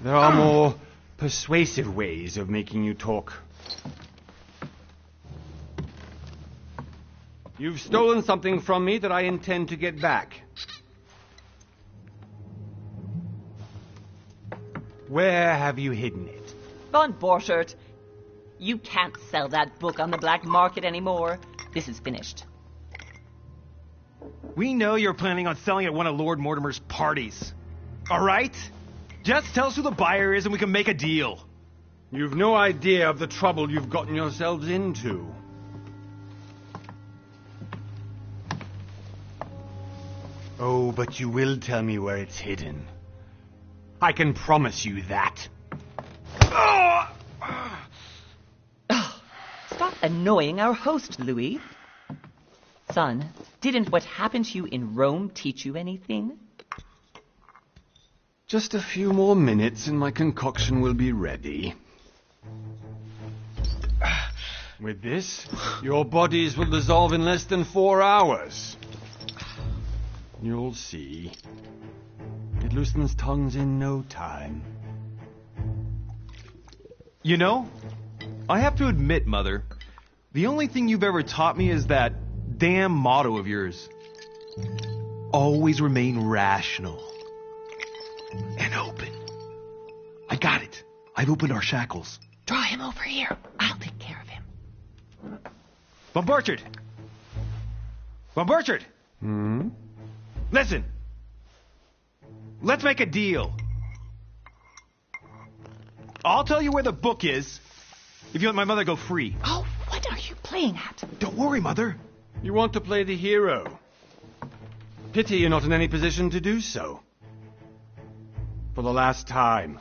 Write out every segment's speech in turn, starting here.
There are more persuasive ways of making you talk. You've stolen something from me that I intend to get back. Where have you hidden it? Von Borchert, you can't sell that book on the black market anymore. This is finished. We know you're planning on selling at one of Lord Mortimer's parties. All right? Just tell us who the buyer is and we can make a deal. You've no idea of the trouble you've gotten yourselves into. Oh, but you will tell me where it's hidden. I can promise you that. Stop annoying our host, Louis. Son, didn't what happened to you in Rome teach you anything? Just a few more minutes and my concoction will be ready. With this, your bodies will dissolve in less than 4 hours. You'll see. It loosens tongues in no time. You know, I have to admit, Mother, the only thing you've ever taught me is that damn motto of yours. Always remain rational. And open. I got it. I've opened our shackles. Draw him over here. I'll take care of him. Von Borchert! Von Borchert! Hmm? Listen. Let's make a deal. I'll tell you where the book is if you let my mother go free. Oh, what are you playing at? Don't worry, Mother. You want to play the hero. Pity you're not in any position to do so. For the last time.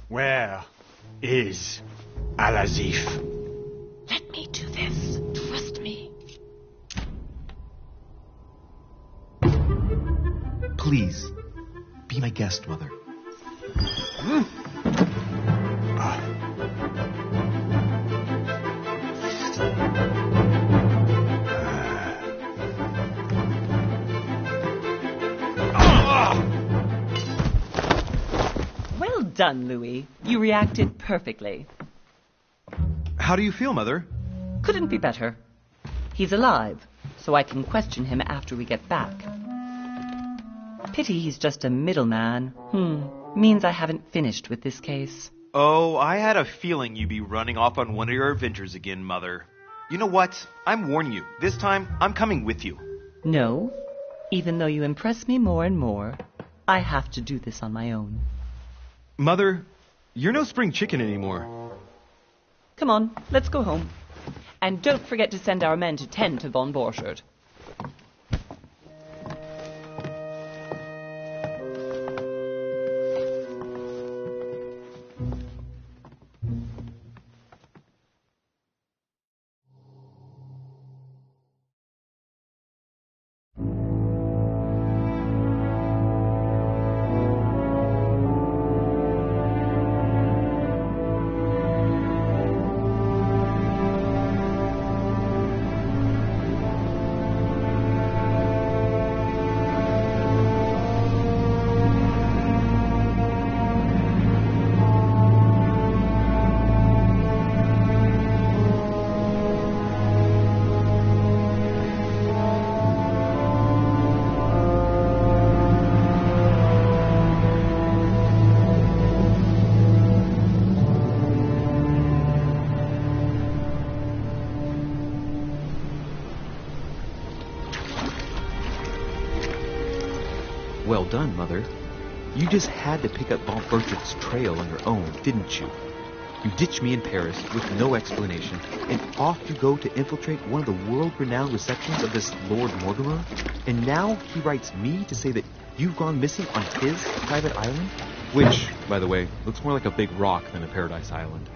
Where is Al-Azif? Let me do this. Trust me. Please, be my guest, Mother. Well done, Louis. You reacted perfectly. How do you feel, Mother? Couldn't be better. He's alive, so I can question him after we get back. Pity he's just a middleman. Means I haven't finished with this case. Oh, I had a feeling you'd be running off on one of your adventures again, Mother. You know what? I'm warning you. This time, I'm coming with you. No. Even though you impress me more and more, I have to do this on my own. Mother, you're no spring chicken anymore. Come on, let's go home. And don't forget to send our men to tend to Von Borchert. Well done, Mother. You just had to pick up Von Borchert's trail on your own, didn't you? You ditched me in Paris with no explanation, and off you go to infiltrate one of the world-renowned receptions of this Lord Mortimer? And now he writes me to say that you've gone missing on his private island? Which, by the way, looks more like a big rock than a paradise island.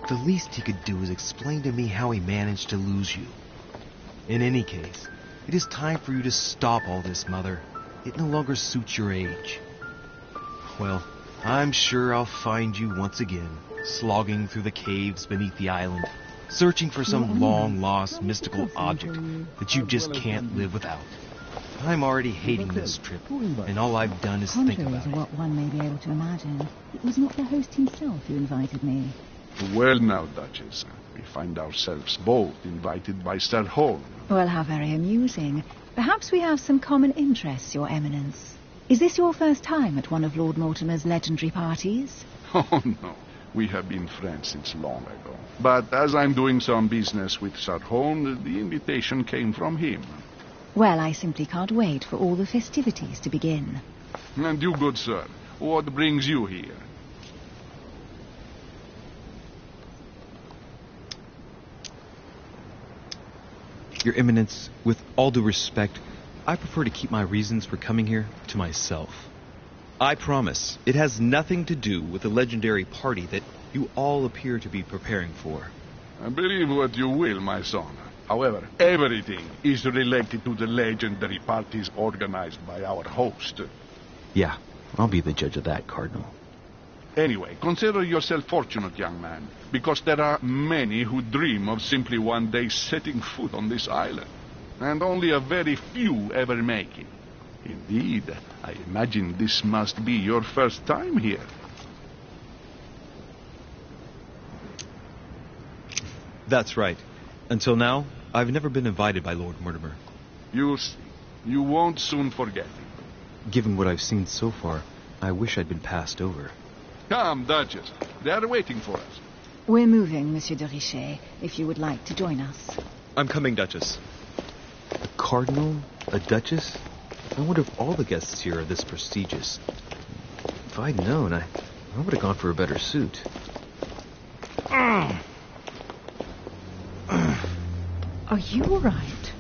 The least he could do is explain to me how he managed to lose you. In any case, it is time for you to stop all this, Mother. It no longer suits your age. Well, I'm sure I'll find you once again. slogging through the caves beneath the island, searching for some long-lost mystical object that you just can't live without. I'm already hating this trip, and all I've done is think Contrary about to it. what one may be able to imagine, it was not the host himself who invited me. Well now, Duchess, we find ourselves both invited by Sir Holm. Well, how very amusing. Perhaps we have some common interests, Your Eminence. Is this your first time at one of Lord Mortimer's legendary parties? Oh, no. We have been friends since long ago. But as I'm doing some business with Sir Holm, the invitation came from him. Well, I simply can't wait for all the festivities to begin. And you, good sir, what brings you here? Your Eminence, with all due respect, I prefer to keep my reasons for coming here to myself. I promise, it has nothing to do with the legendary party that you all appear to be preparing for. Believe what you will, my son. However, everything is related to the legendary parties organized by our host. Yeah, I'll be the judge of that, Cardinal. Anyway, consider yourself fortunate, young man, because there are many who dream of simply one day setting foot on this island, and only a very few ever make it. Indeed, I imagine this must be your first time here. That's right. Until now, I've never been invited by Lord Mortimer. You'll see. You won't soon forget it. Given what I've seen so far, I wish I'd been passed over. Come, Duchess. They are waiting for us. We're moving, Monsieur de Richet, if you would like to join us. I'm coming, Duchess. A cardinal? A duchess? I wonder if all the guests here are this prestigious. If I'd known, I would have gone for a better suit. Are you all right?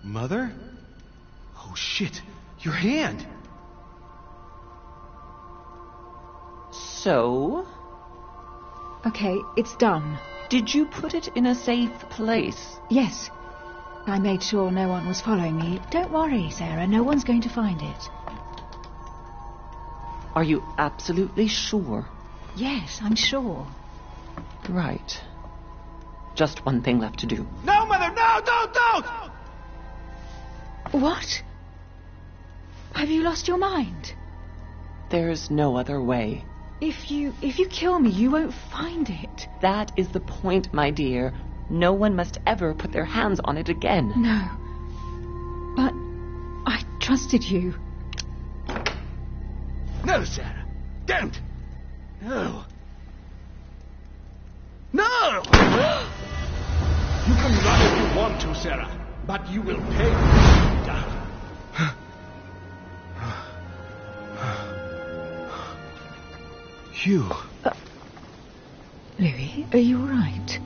Mother? Oh, shit. Your hand! So, Okay, it's done. did you put it in a safe place? Yes. I made sure no one was following me. Don't worry, Sarah. No one's going to find it. Are you absolutely sure? Yes, I'm sure. Right. Just one thing left to do. No, Mother! No! Don't! What? Have you lost your mind? There's no other way. If you kill me, you won't find it. That is the point, my dear. No one must ever put their hands on it again. No. But I trusted you. No, Sarah. Don't. No. No! You can run if you want to, Sarah, but you will pay. Down. Hugh. Louis, are you all right?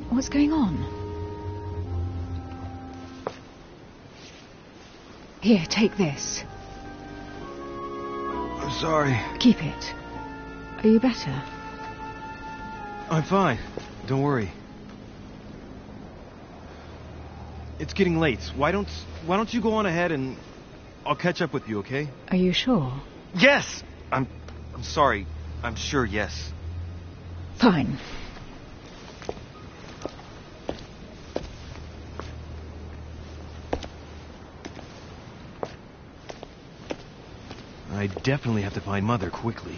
What's going on? Here, take this. I'm sorry. Keep it. Are you better? I'm fine. Don't worry. It's getting late. Why don't you go on ahead and I'll catch up with you, okay? Are you sure? Yes! I'm sorry. I'm sure, yes. Fine. I definitely have to find Mother quickly.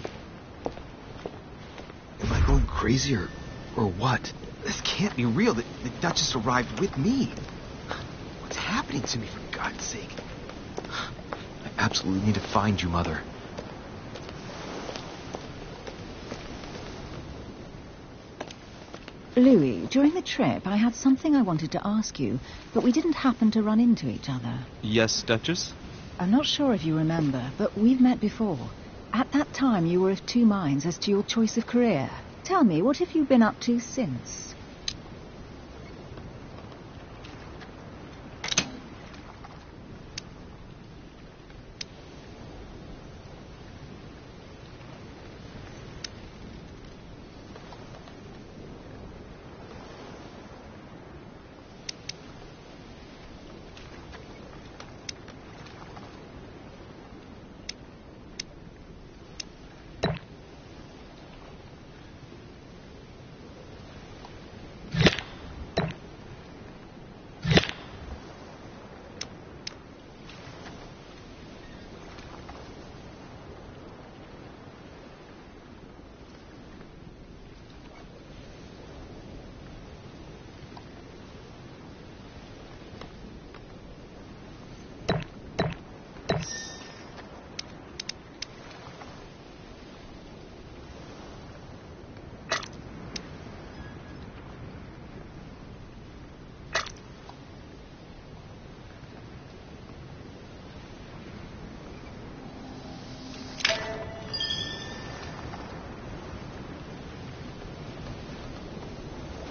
Am I going crazy or what? This can't be real. The Duchess arrived with me. What's happening to me, for God's sake? I absolutely need to find you, Mother. Louis, during the trip, I had something I wanted to ask you, but we didn't happen to run into each other. Yes, Duchess? I'm not sure if you remember, but we've met before. At that time, you were of two minds as to your choice of career. Tell me, what have you been up to since?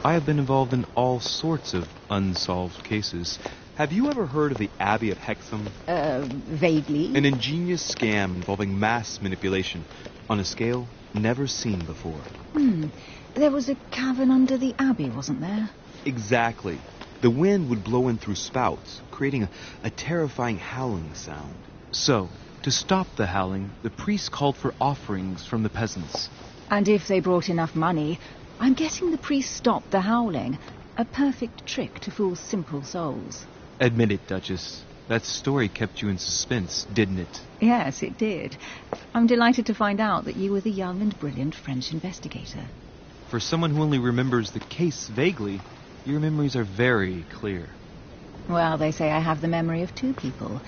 I have been involved in all sorts of unsolved cases. Have you ever heard of the Abbey of Hexham? Vaguely. An ingenious scam involving mass manipulation on a scale never seen before. There was a cavern under the abbey, wasn't there? Exactly. The wind would blow in through spouts, creating a terrifying howling sound. So, to stop the howling, the priests called for offerings from the peasants. And if they brought enough money, I'm guessing the priest stopped the howling. A perfect trick to fool simple souls. Admit it, Duchess. That story kept you in suspense, didn't it? Yes, it did. I'm delighted to find out that you were the young and brilliant French investigator. For someone who only remembers the case vaguely, your memories are very clear. Well, they say I have the memory of two people.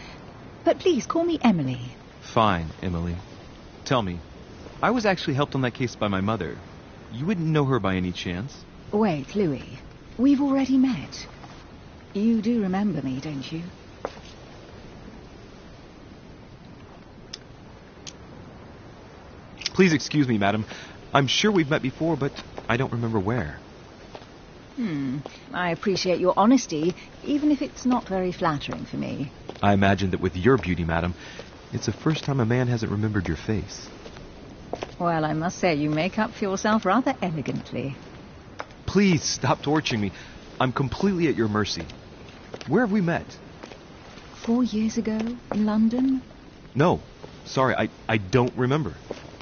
But please, call me Emily. Fine, Emily. Tell me, I was actually helped on that case by my mother. You wouldn't know her by any chance? Wait, Louis. We've already met. You do remember me, don't you? Please excuse me, madam. I'm sure we've met before, but I don't remember where. I appreciate your honesty, even if it's not very flattering for me. I imagine that with your beauty, madam, it's the first time a man hasn't remembered your face. Well, I must say you make up for yourself rather elegantly. Please stop torturing me. I'm completely at your mercy. Where have we met? 4 years ago, in London, No. Sorry, I don't remember.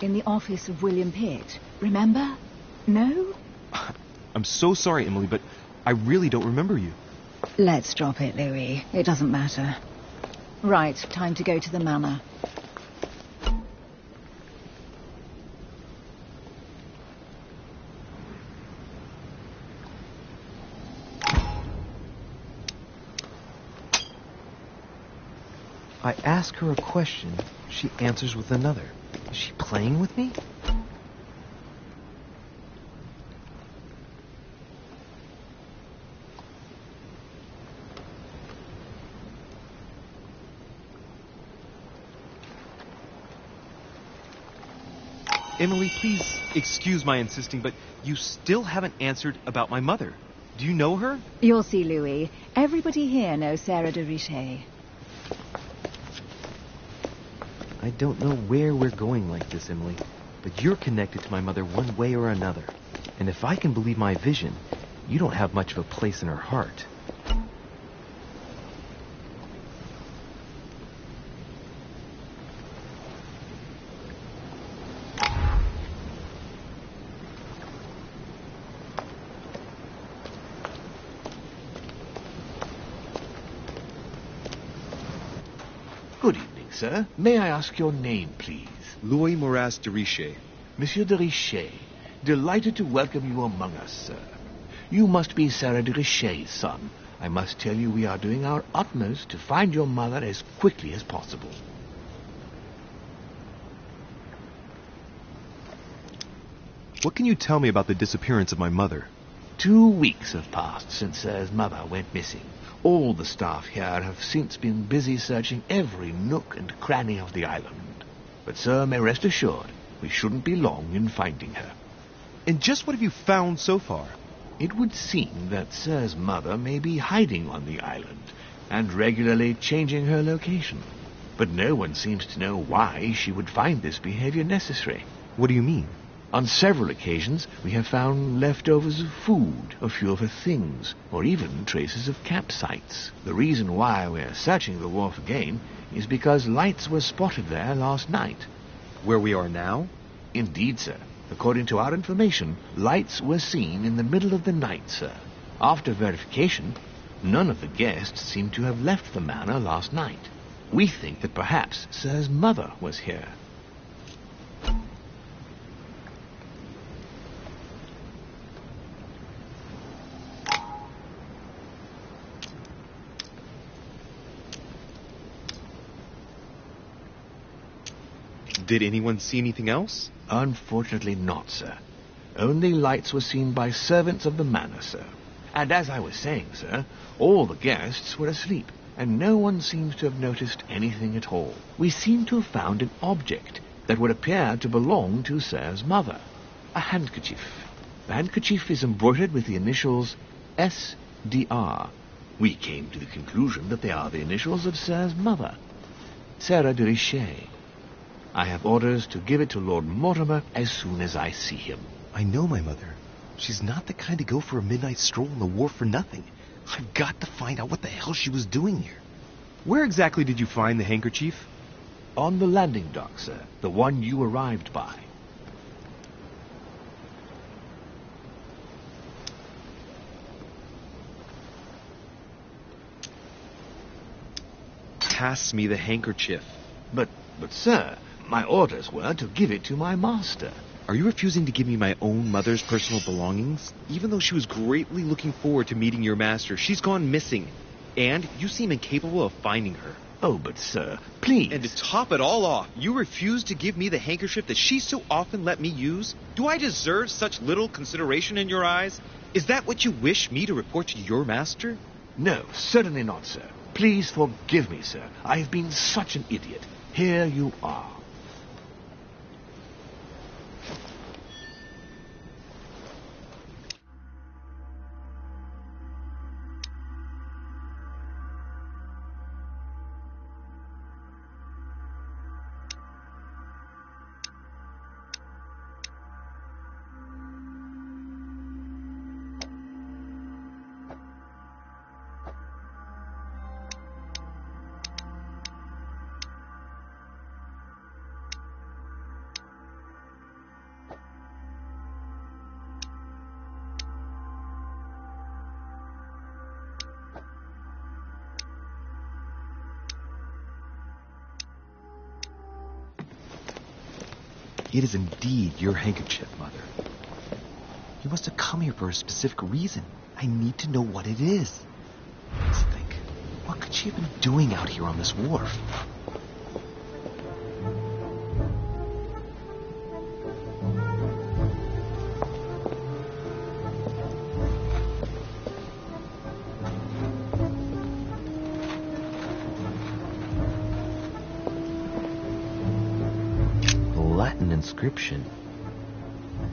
in the office of William Pitt. Remember? No? I'm so sorry, Emily, but I really don't remember you. Let's drop it, Louis. It doesn't matter. Right, time to go to the manor. I ask her a question, she answers with another. Is she playing with me? Emily, please excuse my insisting, but you still haven't answered about my mother. Do you know her? You'll see, Louis. Everybody here knows Sarah de Richet. I don't know where we're going like this, Emily, but you're connected to my mother one way or another. And if I can believe my vision, you don't have much of a place in her heart. Good evening, sir. May I ask your name, please? Louis Moras de Richet. Monsieur de Richet. Delighted to welcome you among us, sir. You must be Sarah de Richet's son. I must tell you we are doing our utmost to find your mother as quickly as possible. What can you tell me about the disappearance of my mother? 2 weeks have passed since Sir's mother went missing. All the staff here have since been busy searching every nook and cranny of the island. But Sir may rest assured, we shouldn't be long in finding her. And just what have you found so far? It would seem that Sir's mother may be hiding on the island and regularly changing her location. But no one seems to know why she would find this behavior necessary. What do you mean? On several occasions, we have found leftovers of food, a few of her things, or even traces of campsites. The reason why we're searching the wharf again is because lights were spotted there last night. Where we are now? Indeed, sir. According to our information, lights were seen in the middle of the night, sir. After verification, none of the guests seem to have left the manor last night. We think that perhaps Sir's mother was here. Did anyone see anything else? Unfortunately not, sir. Only lights were seen by servants of the manor, sir. And as I was saying, sir, all the guests were asleep, and no one seems to have noticed anything at all. We seem to have found an object that would appear to belong to Sir's mother. A handkerchief. The handkerchief is embroidered with the initials S.D.R. We came to the conclusion that they are the initials of Sir's mother, Sarah de Richet. I have orders to give it to Lord Mortimer as soon as I see him. I know my mother. She's not the kind to go for a midnight stroll in the wharf for nothing. I've got to find out what the hell she was doing here. Where exactly did you find the handkerchief? On the landing dock, sir. The one you arrived by. Pass me the handkerchief. But, sir, my orders were to give it to my master. Are you refusing to give me my own mother's personal belongings? Even though she was greatly looking forward to meeting your master, she's gone missing. And you seem incapable of finding her. Oh, but sir, please. And to top it all off, you refuse to give me the handkerchief that she so often let me use? Do I deserve such little consideration in your eyes? Is that what you wish me to report to your master? No, certainly not, sir. Please forgive me, sir. I have been such an idiot. Here you are. It is indeed your handkerchief, Mother. You must have come here for a specific reason. I need to know what it is. Let's think. What could she have been doing out here on this wharf? Latin inscription.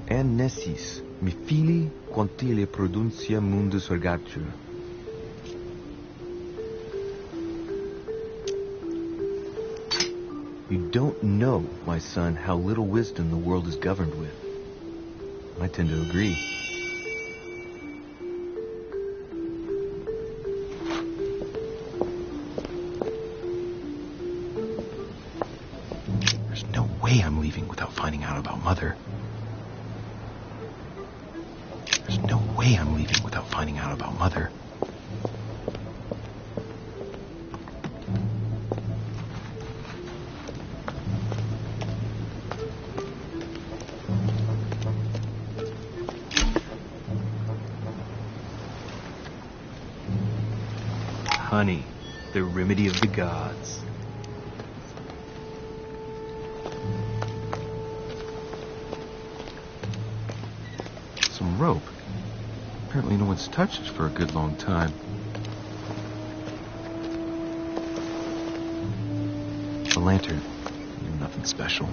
En nessis, mi fili quantile produncia mundus ergatur. You don't know, my son, how little wisdom the world is governed with. I tend to agree. I'm leaving without finding out about Mother. There's no way I'm leaving without finding out about Mother. Honey, the remedy of the gods. Some rope. Apparently no one's touched it for a good long time. A lantern. Nothing special.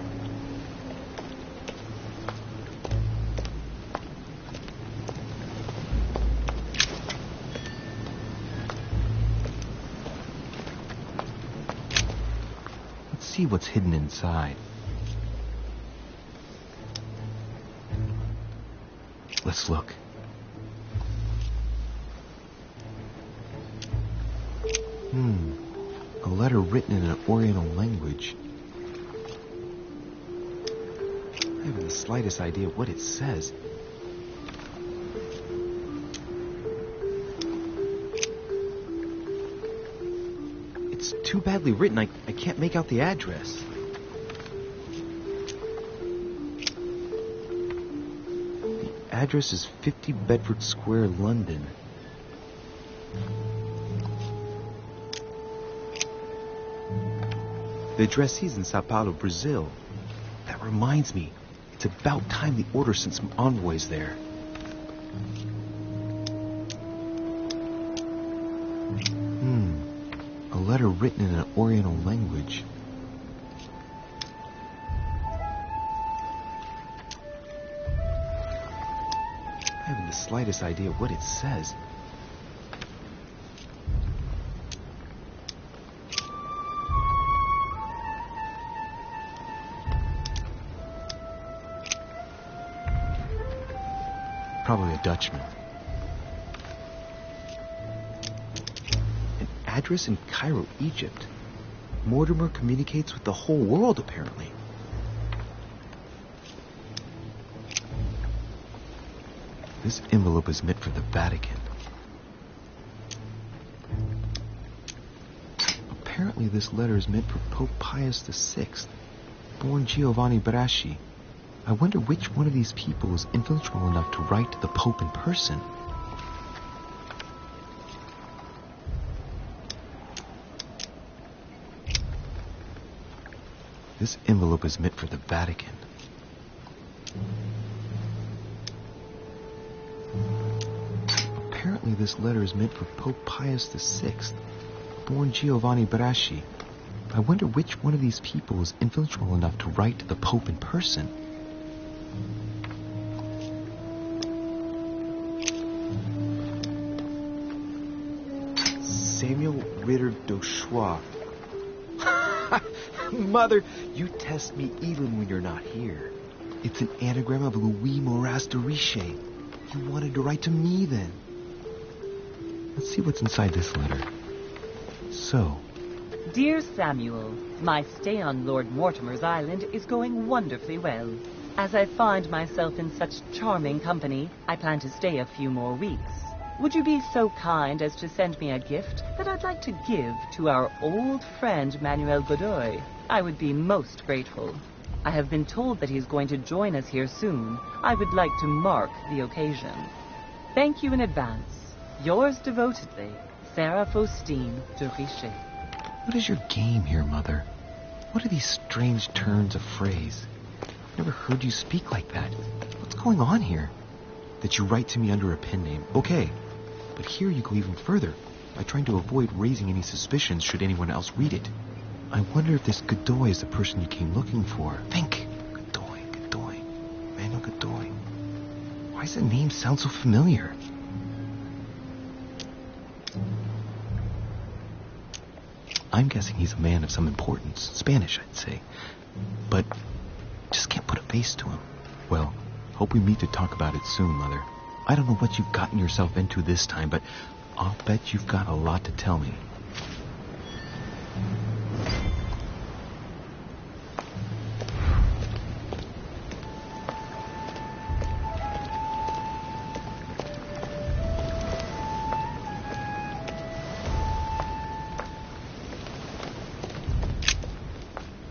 Let's see what's hidden inside. Let's look. A letter written in an Oriental language. I haven't the slightest idea what it says. It's too badly written, I can't make out the address. Address is 50 Bedford Square, London. The addressee's in Sao Paulo, Brazil. That reminds me, it's about time the order sent some envoys there. A letter written in an Oriental language. slightest idea what it says. Probably a Dutchman. An address in Cairo, Egypt. Mortimer communicates with the whole world, apparently. This envelope is meant for the Vatican. Apparently this letter is meant for Pope Pius VI, born Giovanni Braschi. I wonder which one of these people is influential enough to write to the Pope in person. This envelope is meant for the Vatican. Apparently this letter is meant for Pope Pius VI, born Giovanni Braschi. I wonder which one of these people is influential enough to write to the Pope in person. Samuel Ritter d'Auchois. Mother, you test me even when you're not here. It's an anagram of Louis Moras de Riche. You wanted to write to me then. Let's see what's inside this letter. So. Dear Samuel, my stay on Lord Mortimer's island is going wonderfully well. As I find myself in such charming company, I plan to stay a few more weeks. Would you be so kind as to send me a gift that I'd like to give to our old friend Manuel Godoy? I would be most grateful. I have been told that he's going to join us here soon. I would like to mark the occasion. Thank you in advance. Yours devotedly, Sarah Faustine de Riche. What is your game here, Mother? What are these strange turns of phrase? I've never heard you speak like that. What's going on here? That you write to me under a pen name, okay. But here you go even further, by trying to avoid raising any suspicions should anyone else read it. I wonder if this Godoy is the person you came looking for. Think. Godoy. Manuel Godoy. Why does the name sound so familiar? I'm guessing he's a man of some importance. Spanish, I'd say. But just can't put a face to him. Well, hope we meet to talk about it soon, Mother. I don't know what you've gotten yourself into this time, but I'll bet you've got a lot to tell me.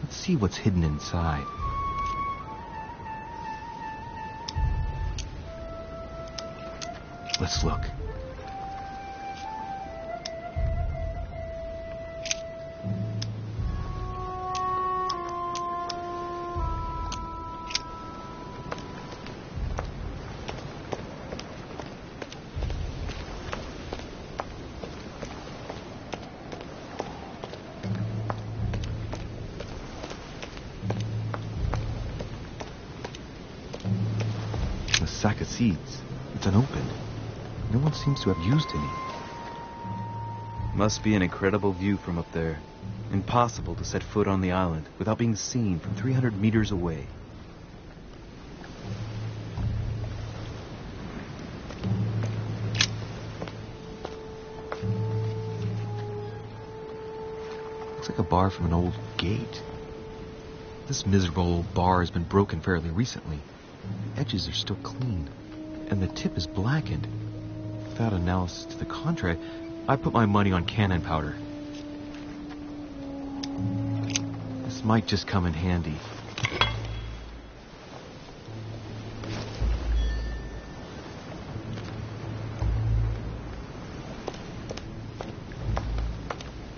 Let's see what's hidden inside. Let's look. A sack of seeds. It's unopened. No one seems to have used any. Must be an incredible view from up there. Impossible to set foot on the island without being seen from 300 meters away. Looks like a bar from an old gate. This miserable old bar has been broken fairly recently. The edges are still clean, and the tip is blackened. Without analysis to the contrary, I put my money on cannon powder. This might just come in handy.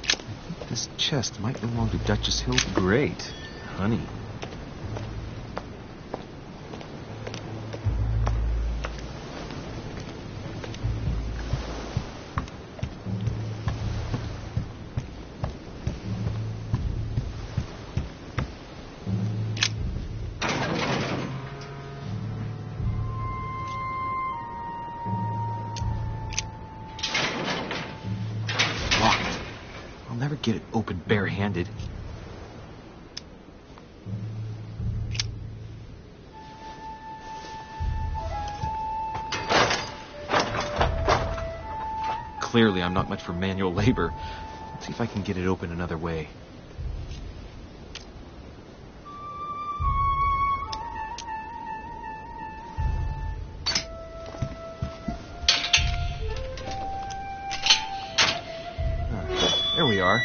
I think this chest might belong to Duchess Hill. Great. Honey. never get it open barehanded. Clearly, I'm not much for manual labor. Let's see if I can get it open another way. There we are.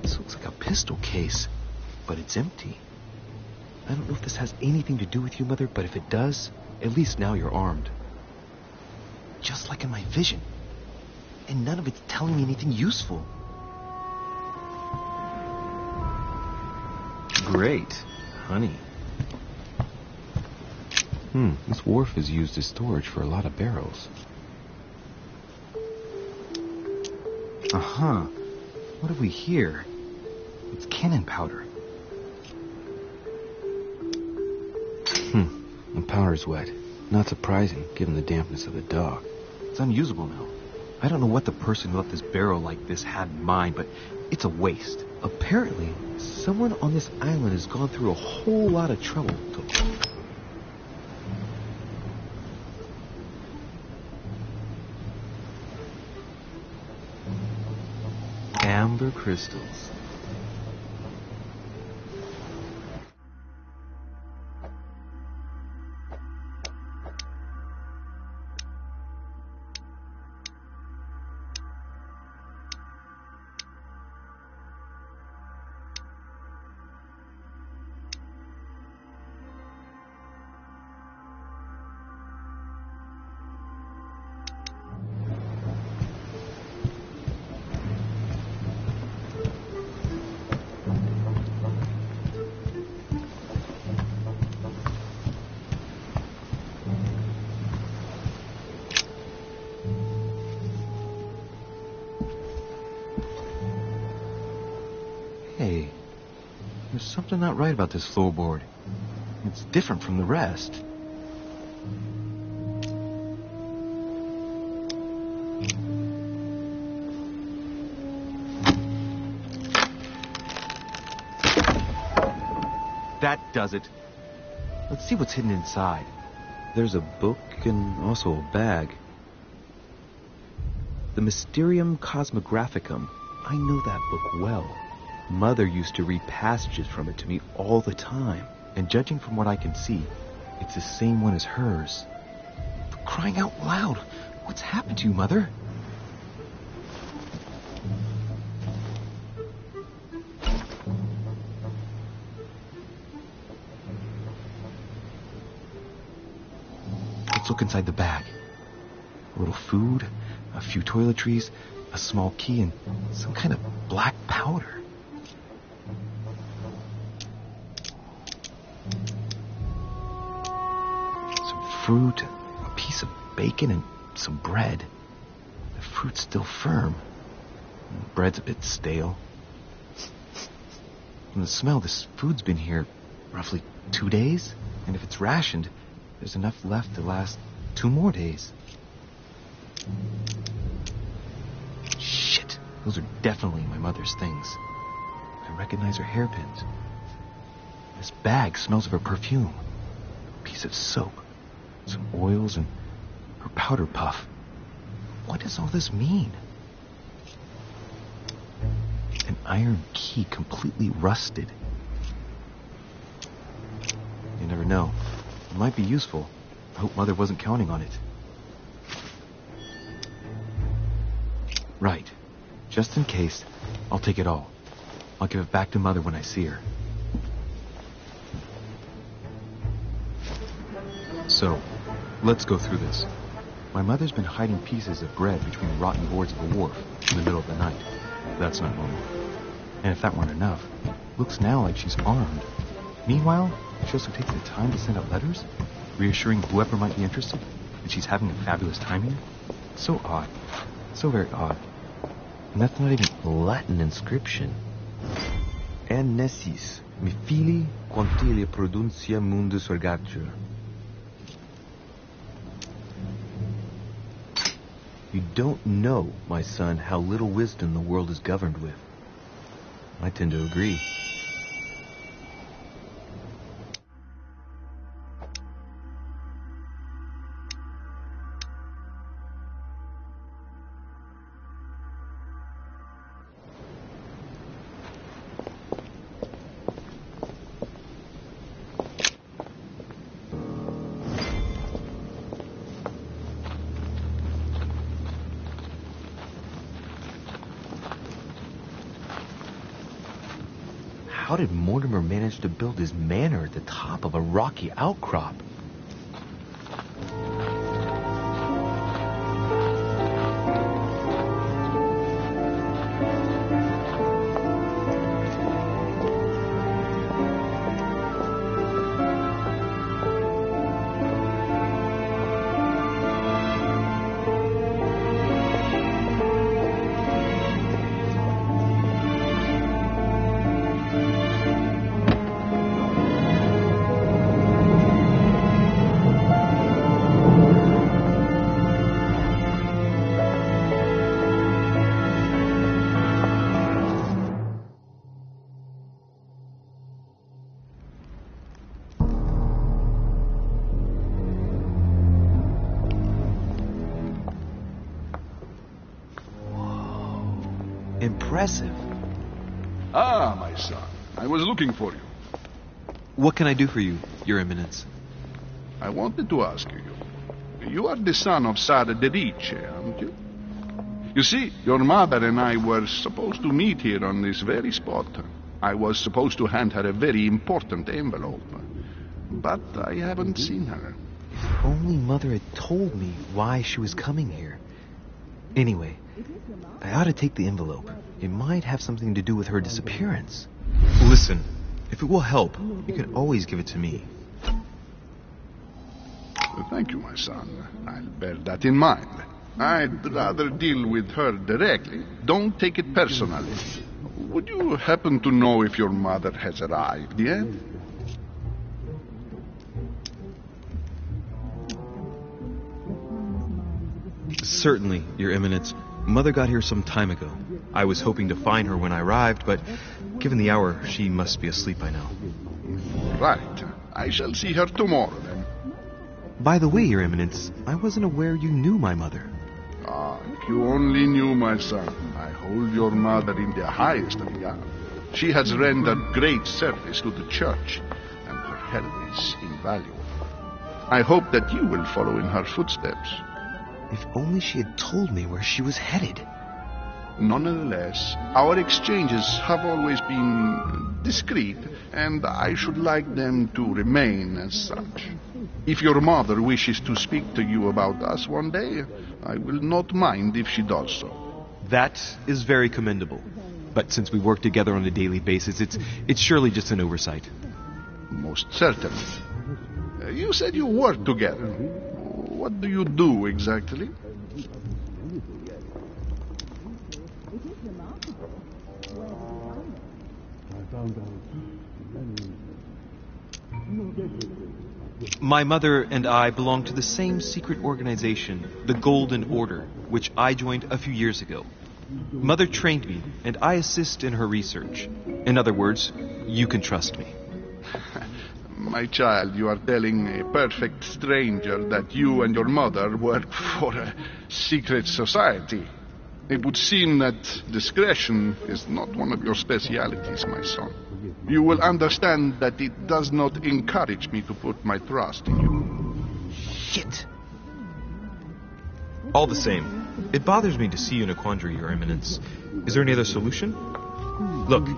This looks like a pistol case, but it's empty. I don't know if this has anything to do with you, Mother, but if it does, at least now you're armed. Just like in my vision. And none of it's telling me anything useful. Great. Honey. This wharf is used as storage for a lot of barrels. Uh-huh. What have we here? It's cannon powder. The powder's wet. Not surprising, given the dampness of the dock. It's unusable now. I don't know what the person who left this barrel like this had in mind, but it's a waste. Apparently, someone on this island has gone through a whole lot of trouble to... Amber crystals. Hey, there's something not right about this floorboard. It's different from the rest. That does it. Let's see what's hidden inside. There's a book and also a bag. The Mysterium Cosmographicum. I know that book well. Mother used to read passages from it to me all the time. And judging from what I can see, it's the same one as hers. For crying out loud, what's happened to you, Mother? Let's look inside the bag. A little food, a few toiletries, a small key, and some kind of black powder. Some fruit, a piece of bacon, and some bread. The fruit's still firm. The bread's a bit stale. From the smell, this food's been here roughly 2 days. And if it's rationed, there's enough left to last 2 more days. Shit, those are definitely my mother's things. I recognize her hairpins. This bag smells of her perfume. A piece of soap, some oils, and her powder puff. What does all this mean? An iron key completely rusted. You never know. It might be useful. I hope Mother wasn't counting on it. Right. Just in case, I'll take it all. I'll give it back to Mother when I see her. So, let's go through this. My mother's been hiding pieces of bread between the rotten boards of the wharf in the middle of the night. That's not normal. And if that weren't enough, looks now like she's armed. Meanwhile, she also takes the time to send out letters, reassuring whoever might be interested that she's having a fabulous time here. So odd. So very odd. And that's not even a Latin inscription. nessis, mi fili quantilia produncia mundus ergatur. You don't know, my son, how little wisdom the world is governed with. I tend to agree. How did Mortimer manage to build his manor at the top of a rocky outcrop? Impressive. Ah, my son. I was looking for you. What can I do for you, Your Eminence? I wanted to ask you. You are the son of Sara de Ricci, aren't you? You see, your mother and I were supposed to meet here on this very spot. I was supposed to hand her a very important envelope. But I haven't seen her. If only Mother had told me why she was coming here. Anyway, I ought to take the envelope. It might have something to do with her disappearance. Listen, if it will help, you can always give it to me. Thank you, my son. I'll bear that in mind. I'd rather deal with her directly. Don't take it personally. Would you happen to know if your mother has arrived yet? Certainly, Your Eminence. Mother got here some time ago. I was hoping to find her when I arrived, but given the hour, she must be asleep by now. Right. I shall see her tomorrow, then. By the way, Your Eminence, I wasn't aware you knew my mother. Ah, if you only knew, my son. I hold your mother in the highest regard. She has rendered great service to the church, and her help is invaluable. I hope that you will follow in her footsteps. If only she had told me where she was headed. Nonetheless, our exchanges have always been discreet, and I should like them to remain as such. If your mother wishes to speak to you about us one day, I will not mind if she does so. That is very commendable. But since we work together on a daily basis, it's surely just an oversight. Most certainly. You said you work together. What do you do exactly? My mother and I belong to the same secret organization, the Golden Order, which I joined a few years ago. Mother trained me, and I assist in her research. In other words, you can trust me. My child, you are telling a perfect stranger that you and your mother work for a secret society. It would seem that discretion is not one of your specialities, my son. You will understand that it does not encourage me to put my trust in you. Shit! All the same, it bothers me to see you in a quandary, Your Eminence. Is there any other solution? Look,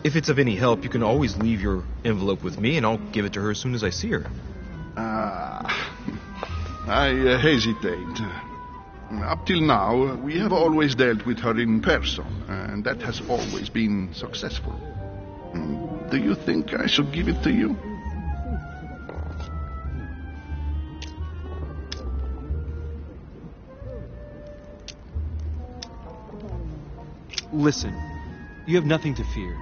if it's of any help, you can always leave your envelope with me, and I'll give it to her as soon as I see her. I hesitate. Up till now, we have always dealt with her in person, and that has always been successful. Do you think I should give it to you? Listen, you have nothing to fear.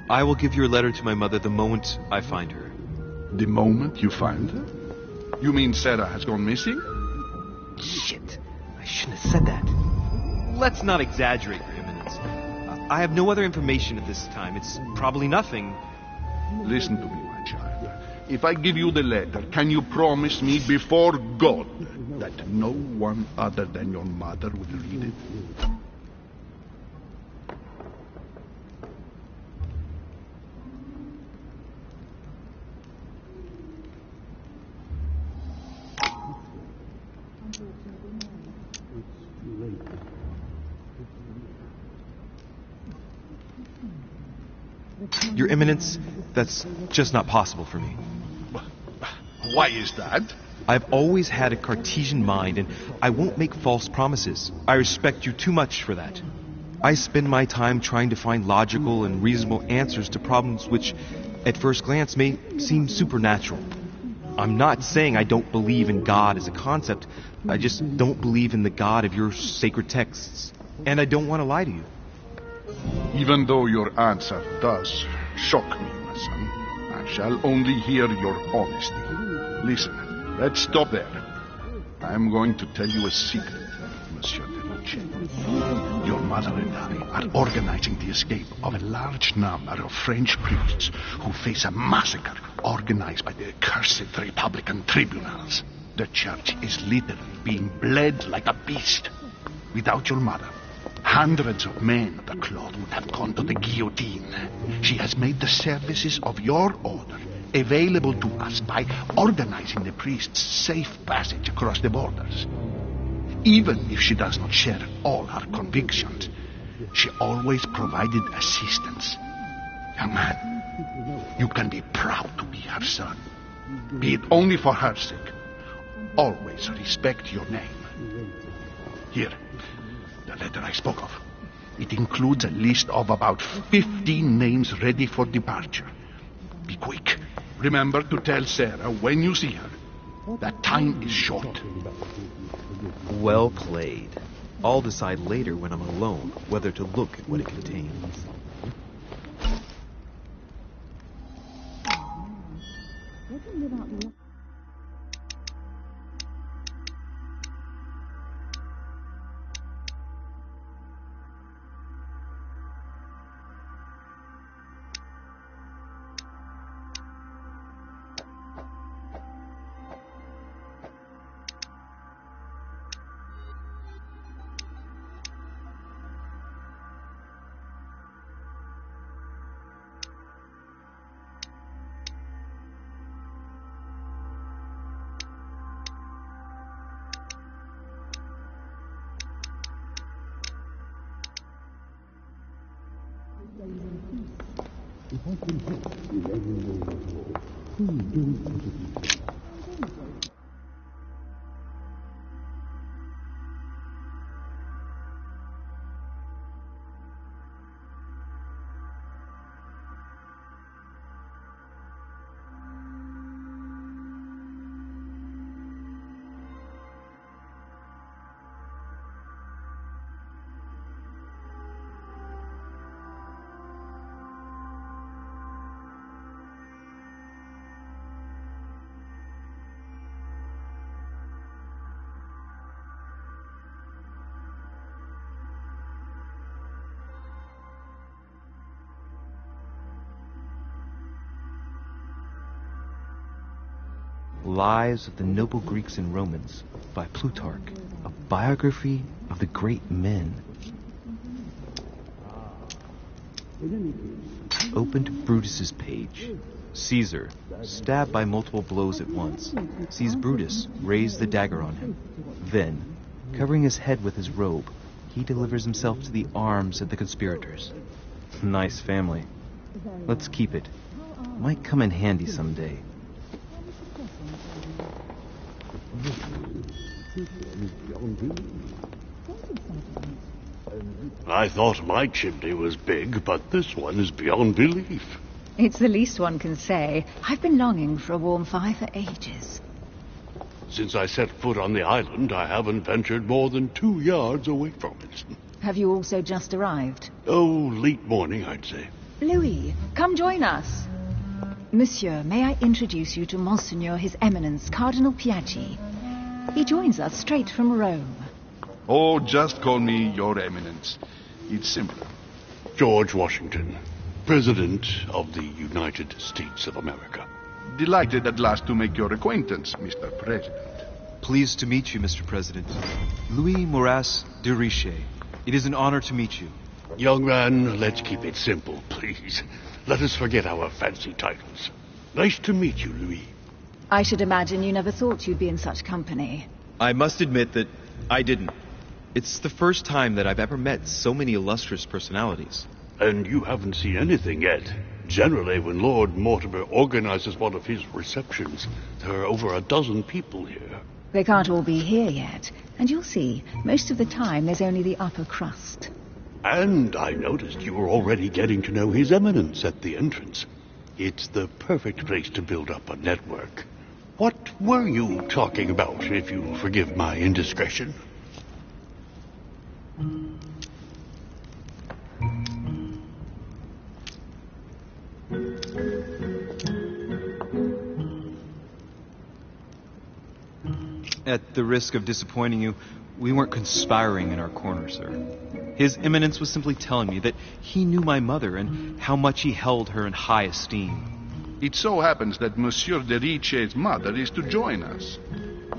I will give your letter to my mother the moment I find her. The moment you find her? You mean Sarah has gone missing? Shit. I shouldn't have said that. Let's not exaggerate, Your Eminence. I have no other information at this time. It's probably nothing. Listen to me, my child. If I give you the letter, can you promise me before God that no one other than your mother will read it? Your Eminence, that's just not possible for me. Why is that? I've always had a Cartesian mind, and I won't make false promises. I respect you too much for that. I spend my time trying to find logical and reasonable answers to problems which, at first glance, may seem supernatural. I'm not saying I don't believe in God as a concept. I just don't believe in the God of your sacred texts. And I don't want to lie to you. Even though your answer does shock me, my son, I shall only hear your honesty. Listen, let's stop there. I'm going to tell you a secret, Monsieur de Luce. Your mother and I are organizing the escape of a large number of French priests who face a massacre organized by the accursed Republican tribunals. The church is literally being bled like a beast. Without your mother, hundreds of men of the cloth would have gone to the guillotine. She has made the services of your order available to us by organizing the priests' safe passage across the borders. Even if she does not share all our convictions, she always provided assistance. Young man, you can be proud to be her son. Be it only for her sake. Always respect your name. Here, the letter I spoke of. It includes a list of about 15 names ready for departure. Be quick. Remember to tell Sarah when you see her that time is short. Well played. I'll decide later when I'm alone whether to look at what it contains. Lives of the Noble Greeks and Romans by Plutarch, a biography of the great men. Open to Brutus's page. Caesar, stabbed by multiple blows at once, sees Brutus raise the dagger on him. Then, covering his head with his robe, he delivers himself to the arms of the conspirators. Nice family. Let's keep it. Might come in handy someday. I thought my chimney was big, but this one is beyond belief. It's the least one can say. I've been longing for a warm fire for ages. Since I set foot on the island, I haven't ventured more than 2 yards away from it. Have you also just arrived? Oh, late morning, I'd say. Louis, come join us. Monsieur, may I introduce you to Monseigneur His Eminence, Cardinal Piaggi. He joins us straight from Rome. Oh, just call me Your Eminence. It's simpler. George Washington, President of the United States of America. Delighted at last to make your acquaintance, Mr. President. Pleased to meet you, Mr. President. Louis Moras de Riche. It is an honor to meet you. Young man, let's keep it simple, please. Let us forget our fancy titles. Nice to meet you, Louis. I should imagine you never thought you'd be in such company. I must admit that I didn't. It's the first time that I've ever met so many illustrious personalities. And you haven't seen anything yet. Generally, when Lord Mortimer organizes one of his receptions, there are over a dozen people here. They can't all be here yet. And you'll see, most of the time there's only the upper crust. And I noticed you were already getting to know His Eminence at the entrance. It's the perfect place to build up a network. What were you talking about, if you'll forgive my indiscretion? At the risk of disappointing you, we weren't conspiring in our corner, sir. His Eminence was simply telling me that he knew my mother and how much he held her in high esteem. It so happens that Monsieur de Riche's mother is to join us.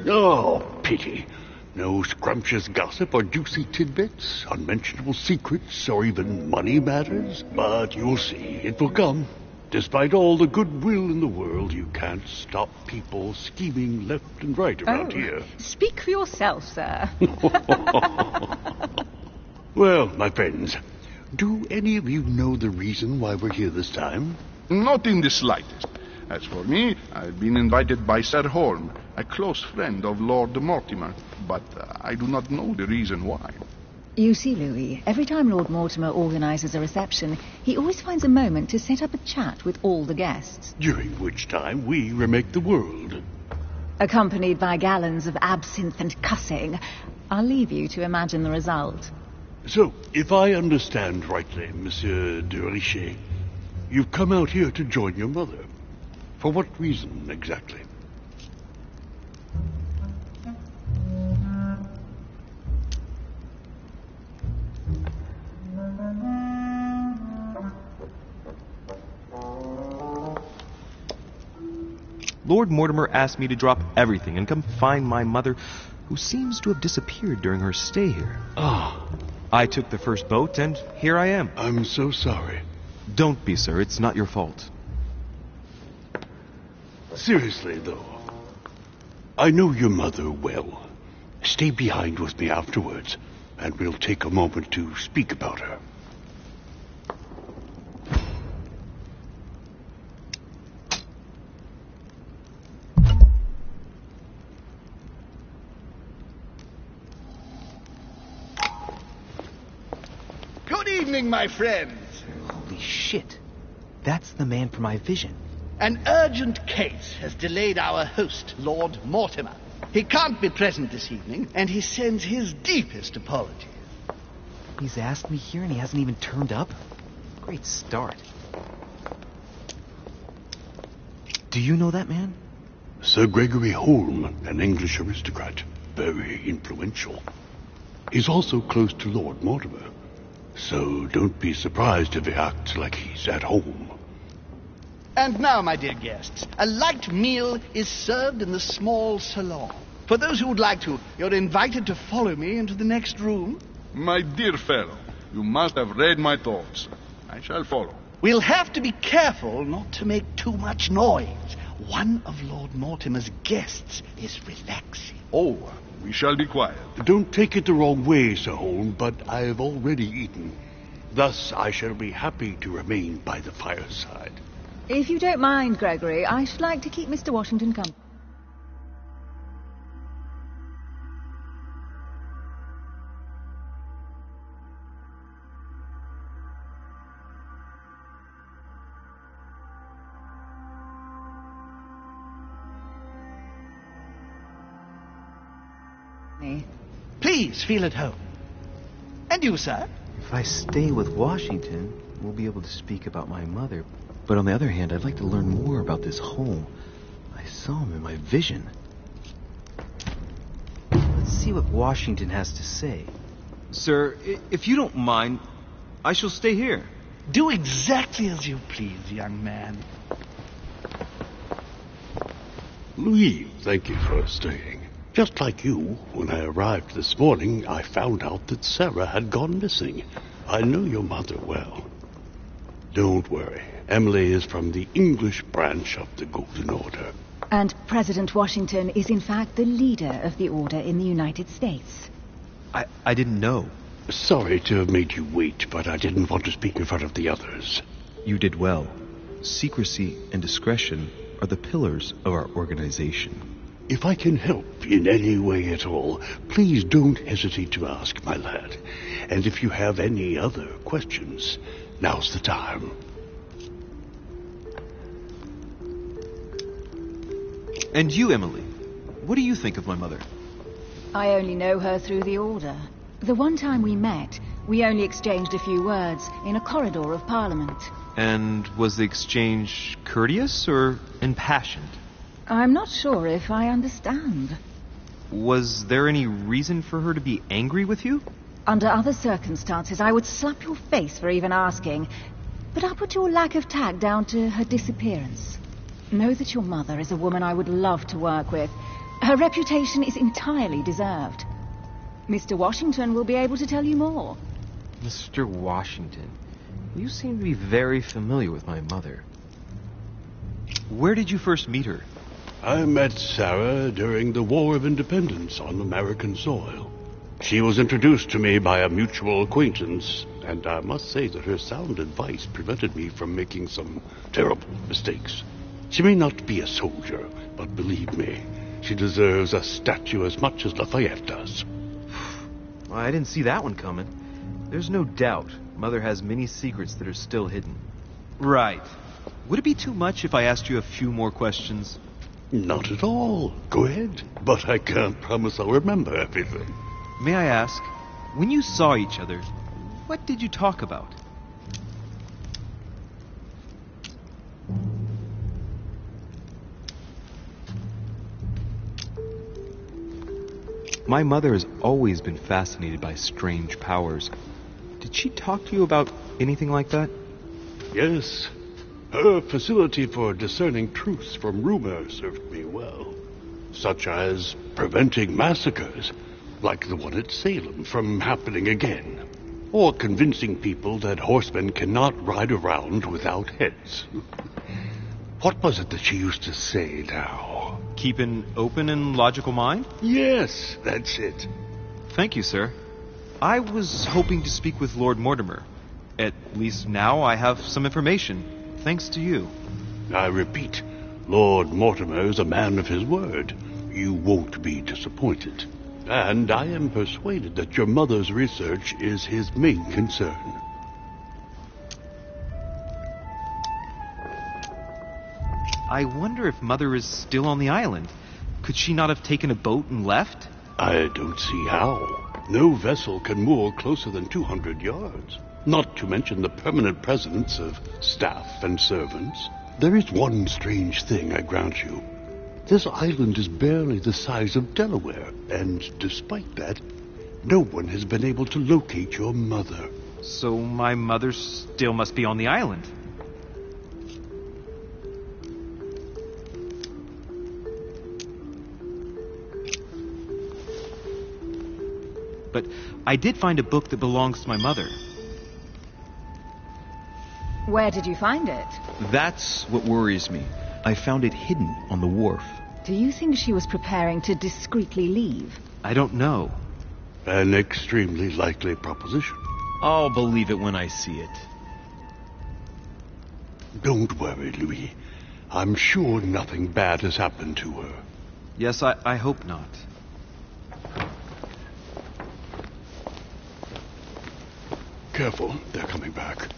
Oh, pity. No scrumptious gossip or juicy tidbits, unmentionable secrets, or even money matters. But you'll see, it will come. Despite all the goodwill in the world, you can't stop people scheming left and right around here. Speak for yourself, sir. Well, my friends, do any of you know the reason why we're here this time? Not in the slightest. As for me, I've been invited by Sir Holm, a close friend of Lord Mortimer, but I do not know the reason why. You see, Louis, every time Lord Mortimer organizes a reception, he always finds a moment to set up a chat with all the guests. During which time we remake the world. Accompanied by gallons of absinthe and cussing. I'll leave you to imagine the result. So, if I understand rightly, Monsieur de Riche, you've come out here to join your mother. For what reason, exactly? Lord Mortimer asked me to drop everything and come find my mother, who seems to have disappeared during her stay here. Ah. I took the first boat, and here I am. I'm so sorry. Don't be, sir. It's not your fault. Seriously, though, I know your mother well. Stay behind with me afterwards, and we'll take a moment to speak about her. Good evening, my friends. Holy shit. That's the man for my vision. An urgent case has delayed our host, Lord Mortimer. He can't be present this evening, and he sends his deepest apologies. He's asked me here and he hasn't even turned up? Great start. Do you know that man? Sir Gregory Holm, an English aristocrat. Very influential. He's also close to Lord Mortimer. So don't be surprised if he acts like he's at home. And now, my dear guests, a light meal is served in the small salon. For those who would like to, you're invited to follow me into the next room. My dear fellow, you must have read my thoughts. I shall follow. We'll have to be careful not to make too much noise. One of Lord Mortimer's guests is relaxing. Oh, we shall be quiet. Don't take it the wrong way, Sir Holm, but I've already eaten. Thus, I shall be happy to remain by the fireside. If you don't mind, Gregory, I should like to keep Mr. Washington company. Please feel at home. And you, sir? If I stay with Washington, we'll be able to speak about my mother. But on the other hand, I'd like to learn more about this home. I saw him in my vision. Let's see what Washington has to say. Sir, if you don't mind, I shall stay here. Do exactly as you please, young man. Louis, thank you for staying. Just like you, when I arrived this morning, I found out that Sarah had gone missing. I know your mother well. Don't worry. Emily is from the English branch of the Golden Order. And President Washington is in fact the leader of the order in the United States. I didn't know. Sorry to have made you wait, but I didn't want to speak in front of the others. You did well. Secrecy and discretion are the pillars of our organization. If I can help in any way at all, please don't hesitate to ask, my lad. And if you have any other questions, now's the time. And you, Emily, what do you think of my mother? I only know her through the order. The one time we met, we only exchanged a few words in a corridor of Parliament. And was the exchange courteous or impassioned? I'm not sure if I understand. Was there any reason for her to be angry with you? Under other circumstances, I would slap your face for even asking. But I'll put your lack of tact down to her disappearance. Know that your mother is a woman I would love to work with. Her reputation is entirely deserved. Mr. Washington will be able to tell you more. Mr. Washington, you seem to be very familiar with my mother. Where did you first meet her? I met Sarah during the War of Independence on American soil. She was introduced to me by a mutual acquaintance, and I must say that her sound advice prevented me from making some terrible mistakes. She may not be a soldier, but believe me, she deserves a statue as much as Lafayette does. Well, I didn't see that one coming. There's no doubt Mother has many secrets that are still hidden. Right. Would it be too much if I asked you a few more questions? Not at all. Go ahead. But I can't promise I'll remember everything. May I ask, when you saw each other, what did you talk about? My mother has always been fascinated by strange powers. Did she talk to you about anything like that? Yes. Her facility for discerning truth from rumor served me well. Such as preventing massacres, like the one at Salem, from happening again. Or convincing people that horsemen cannot ride around without heads. What was it that she used to say now? Keep an open and logical mind? Yes, that's it. Thank you, sir. I was hoping to speak with Lord Mortimer. At least now I have some information, thanks to you. I repeat, Lord Mortimer is a man of his word. You won't be disappointed. And I am persuaded that your mother's research is his main concern. I wonder if Mother is still on the island. Could she not have taken a boat and left? I don't see how. No vessel can moor closer than 200 yards. Not to mention the permanent presence of staff and servants. There is one strange thing, I grant you. This island is barely the size of Delaware, and despite that, no one has been able to locate your mother. So my mother still must be on the island. But I did find a book that belongs to my mother. Where did you find it? That's what worries me. I found it hidden on the wharf. Do you think she was preparing to discreetly leave? I don't know. An extremely likely proposition. I'll believe it when I see it. Don't worry, Louis. I'm sure nothing bad has happened to her. Yes, I hope not. Careful, they're coming back.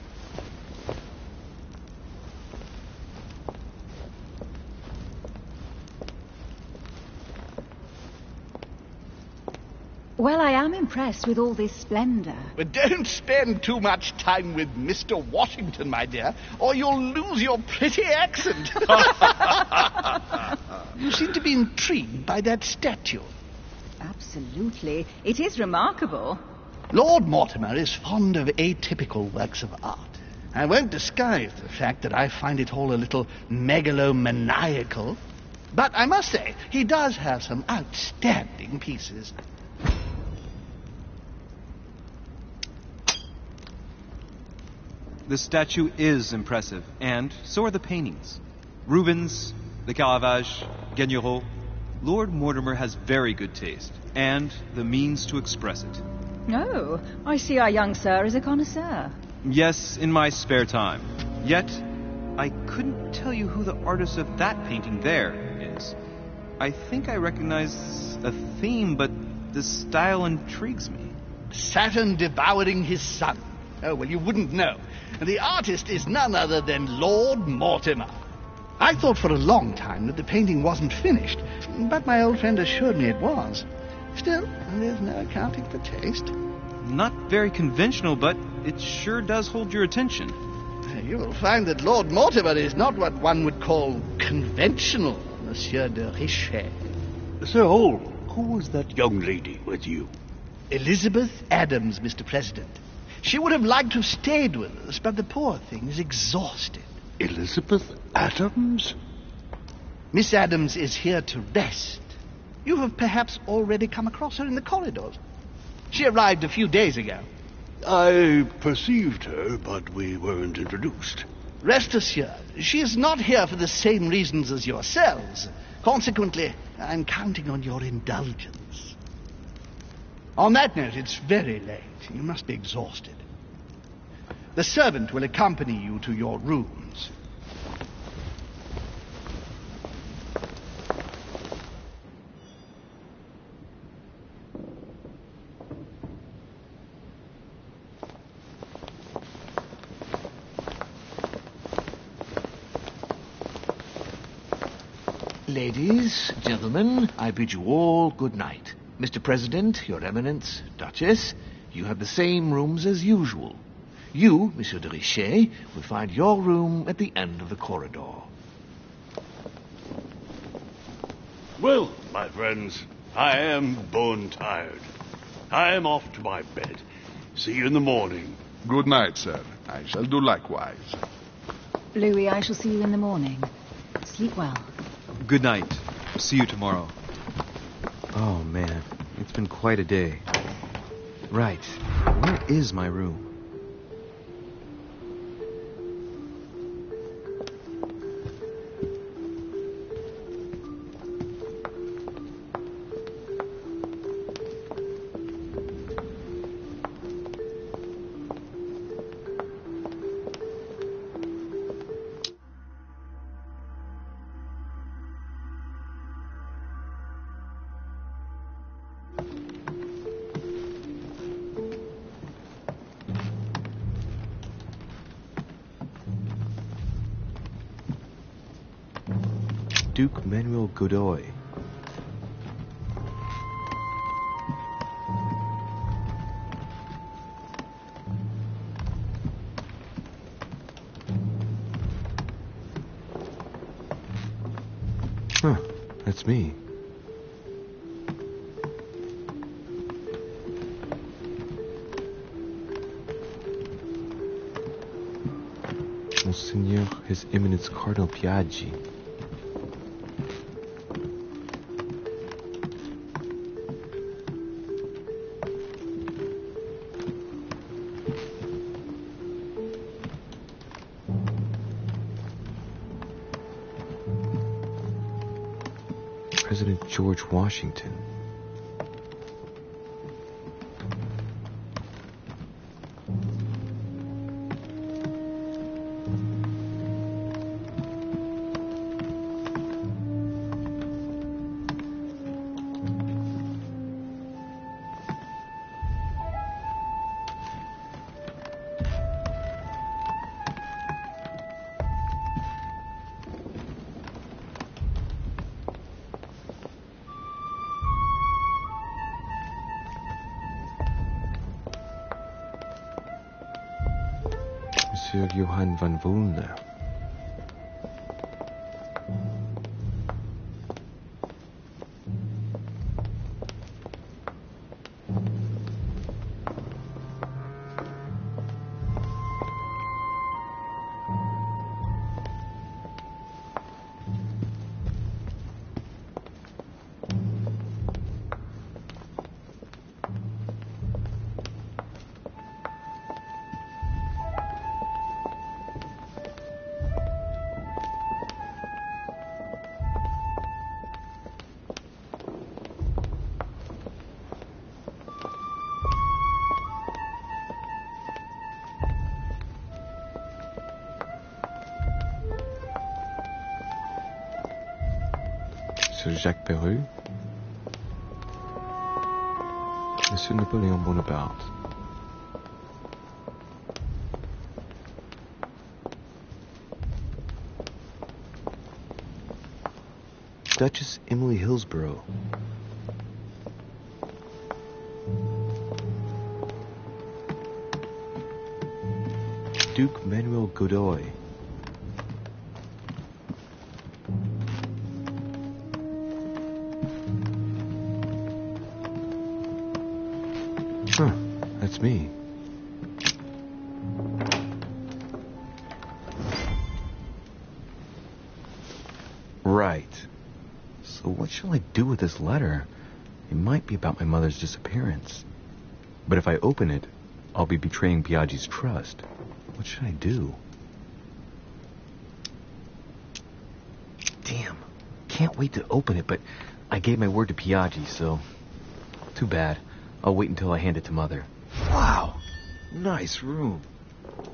Well, I am impressed with all this splendor. But don't spend too much time with Mr. Washington, my dear, or you'll lose your pretty accent. You seem to be intrigued by that statue. Absolutely. It is remarkable. Lord Mortimer is fond of atypical works of art. I won't disguise the fact that I find it all a little megalomaniacal. But I must say, he does have some outstanding pieces. The statue is impressive, and so are the paintings. Rubens, the Caravage, Guignero. Lord Mortimer has very good taste, and the means to express it. Oh, I see our young sir is a connoisseur. Yes, in my spare time. Yet, I couldn't tell you who the artist of that painting there is. I think I recognize a theme, but the style intrigues me. Saturn devouring his son. Oh, well, you wouldn't know. The artist is none other than Lord Mortimer. I thought for a long time that the painting wasn't finished, but my old friend assured me it was. Still, there's no accounting for taste. Not very conventional, but it sure does hold your attention. You will find that Lord Mortimer is not what one would call conventional, Monsieur de Richet. So, who was that young lady with you? Elizabeth Adams, Mr. President. She would have liked to have stayed with us, but the poor thing is exhausted. Elizabeth Adams? Miss Adams is here to rest. You have perhaps already come across her in the corridors. She arrived a few days ago. I perceived her, but we weren't introduced. Rest assured, she is not here for the same reasons as yourselves. Consequently, I'm counting on your indulgence. On that note, it's very late. You must be exhausted. The servant will accompany you to your rooms. Ladies, gentlemen, I bid you all good night. Mr. President, Your Eminence, Duchess, you have the same rooms as usual. You, Monsieur de Richet, will find your room at the end of the corridor. Well, my friends, I am bone tired. I am off to my bed. See you in the morning. Good night, sir. I shall do likewise. Louis, I shall see you in the morning. Sleep well. Good night. See you tomorrow. Oh, man. It's been quite a day. Right. Where is my room? Duke Manuel Godoy. Huh, that's me. Monseigneur, His Eminence Cardinal Piaggi. President George Washington. Sir Johann von Wulner. Sir Jacques Perru, Monsieur Napoleon Bonaparte. Duchess Emily Hillsborough. Duke Manuel Godoy. Huh, that's me. Right. So what shall I do with this letter? It might be about my mother's disappearance. But if I open it, I'll be betraying Biaggi's trust. What should I do? Damn. Can't wait to open it, but I gave my word to Biaggi, so... Too bad. I'll wait until I hand it to Mother. Wow! Nice room.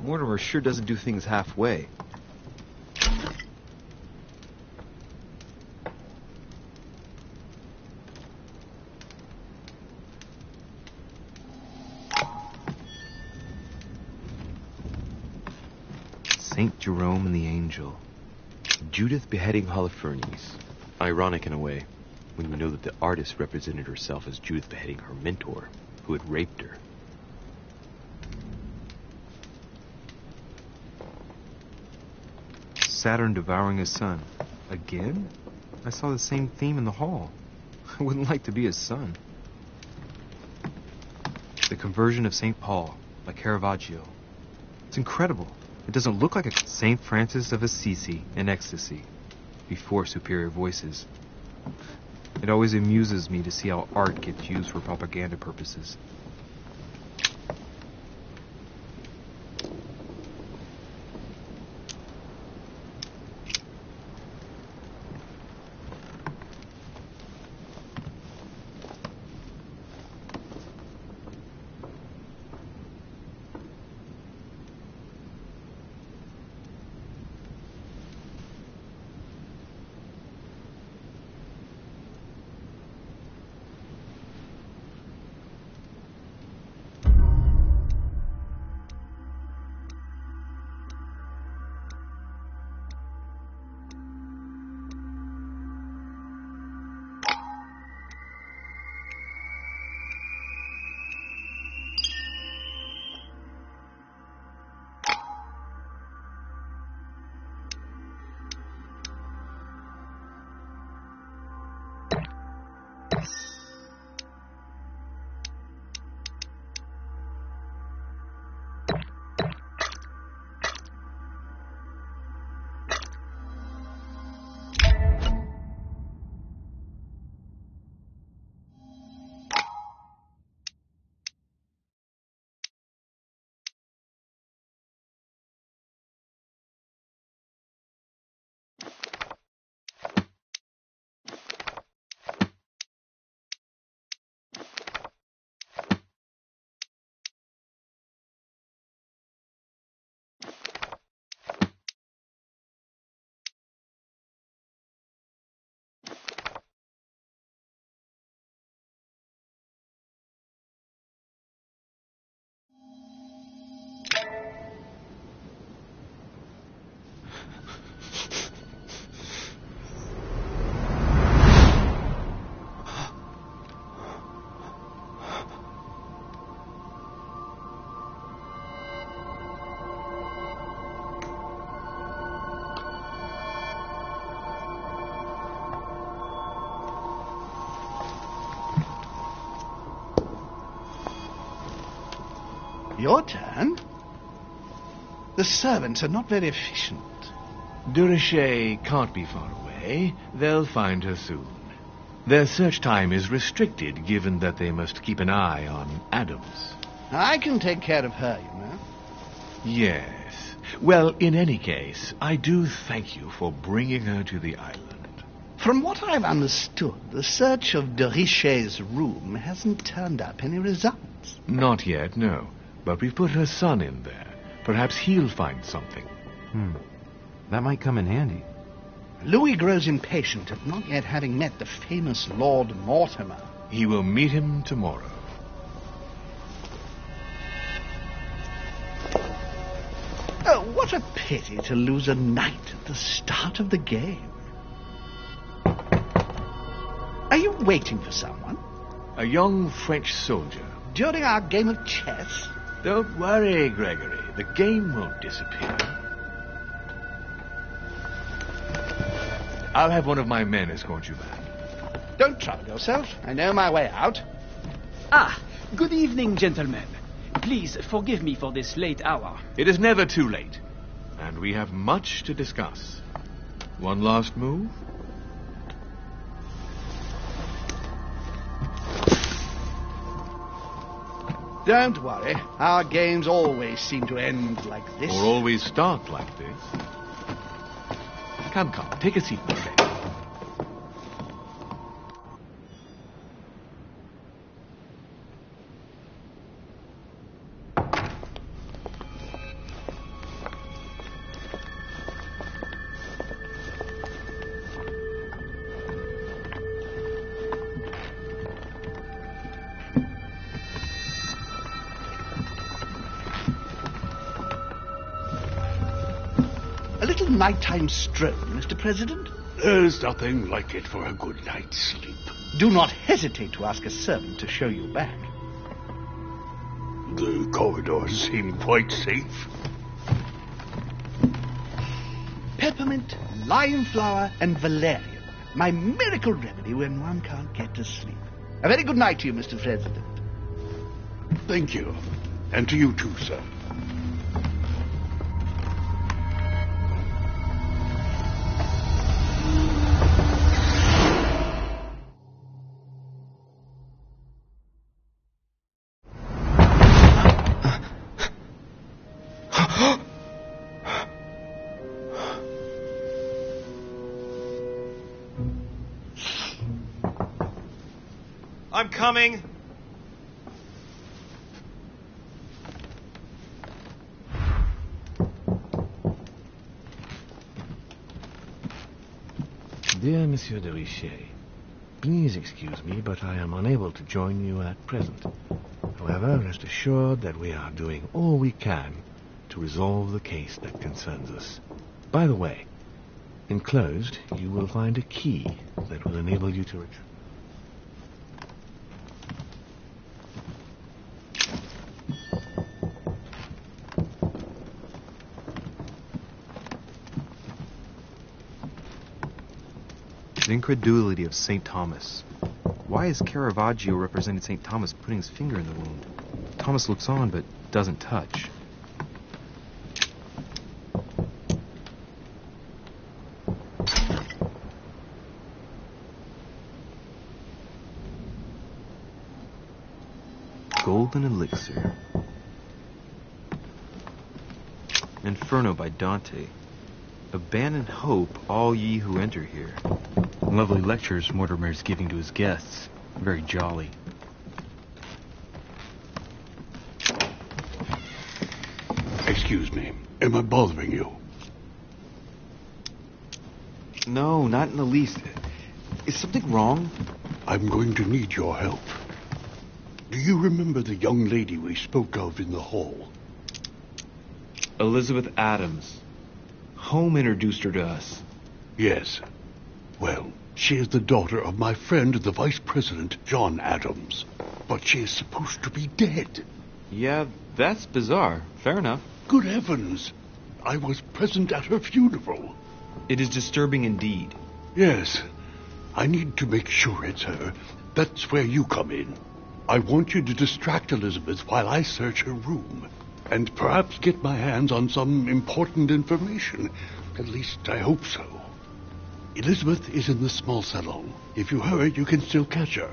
Mortimer sure doesn't do things halfway. Saint Jerome and the Angel. Judith beheading Holofernes. Ironic in a way, when you know that the artist represented herself as Judith beheading her mentor, who had raped her. Saturn devouring his son. Again? I saw the same theme in the hall. I wouldn't like to be his son. The Conversion of St. Paul by Caravaggio. It's incredible. It doesn't look like a St. Francis of Assisi in ecstasy before superior voices. It always amuses me to see how art gets used for propaganda purposes. Your turn? The servants are not very efficient. Durocher can't be far away. They'll find her soon. Their search time is restricted, given that they must keep an eye on Adams. I can take care of her, you know. Yes. Well, in any case, I do thank you for bringing her to the island. From what I've understood, the search of Durocher's room hasn't turned up any results. Not yet, no. But we've put her son in there. Perhaps he'll find something. That might come in handy. Louis grows impatient at not yet having met the famous Lord Mortimer. He will meet him tomorrow. Oh, what a pity to lose a knight at the start of the game. Are you waiting for someone? A young French soldier. During our game of chess? Don't worry, Gregory. The game won't disappear. I'll have one of my men escort you back. Don't trouble yourself. I know my way out. Ah, good evening, gentlemen. Please forgive me for this late hour. It is never too late, and we have much to discuss. One last move? Don't worry. Our games always seem to end like this. Or always start like this. Come, take a seat, my friend. A little nighttime stroll, Mr. President? There's nothing like it for a good night's sleep. Do not hesitate to ask a servant to show you back. The corridors seem quite safe. Peppermint, lime flower, and valerian. My miracle remedy when one can't get to sleep. A very good night to you, Mr. President. Thank you. And to you too, sir. I'm coming. Dear Monsieur de Richet, please excuse me, but I am unable to join you at present. However, rest assured that we are doing all we can to resolve the case that concerns us. By the way, enclosed, you will find a key that will enable you to retrieve. The incredulity of St. Thomas. Why is Caravaggio representing St. Thomas putting his finger in the wound? Thomas looks on but doesn't touch. Golden Elixir. Inferno by Dante. Abandon hope, all ye who enter here. Lovely lectures Mortimer's giving to his guests. Very jolly. Excuse me. Am I bothering you? No, not in the least. Is something wrong? I'm going to need your help. Do you remember the young lady we spoke of in the hall? Elizabeth Adams. Home introduced her to us. Yes. Well, she is the daughter of my friend, the Vice President, John Adams. But she is supposed to be dead. Yeah, that's bizarre. Fair enough. Good heavens. I was present at her funeral. It is disturbing indeed. Yes. I need to make sure it's her. That's where you come in. I want you to distract Elizabeth while I search her room, and perhaps get my hands on some important information. At least, I hope so. Elizabeth is in the small salon. If you hurry, you can still catch her.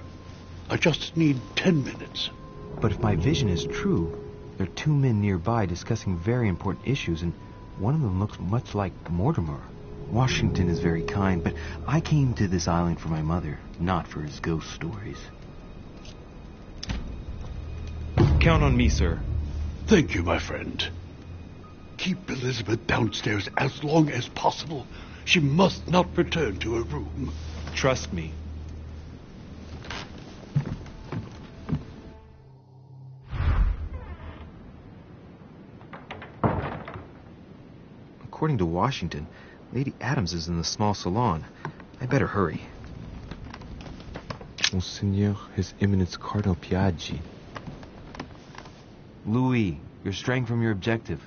I just need 10 minutes. But if my vision is true, there are two men nearby discussing very important issues, and one of them looks much like Mortimer. Washington is very kind, but I came to this island for my mother, not for his ghost stories. Count on me, sir. Thank you, my friend. Keep Elizabeth downstairs as long as possible. She must not return to her room. Trust me. According to Washington, Lady Adams is in the small salon. I better hurry. Monseigneur, His Eminence Cardinal Piaggi. Louis, you're straying from your objective.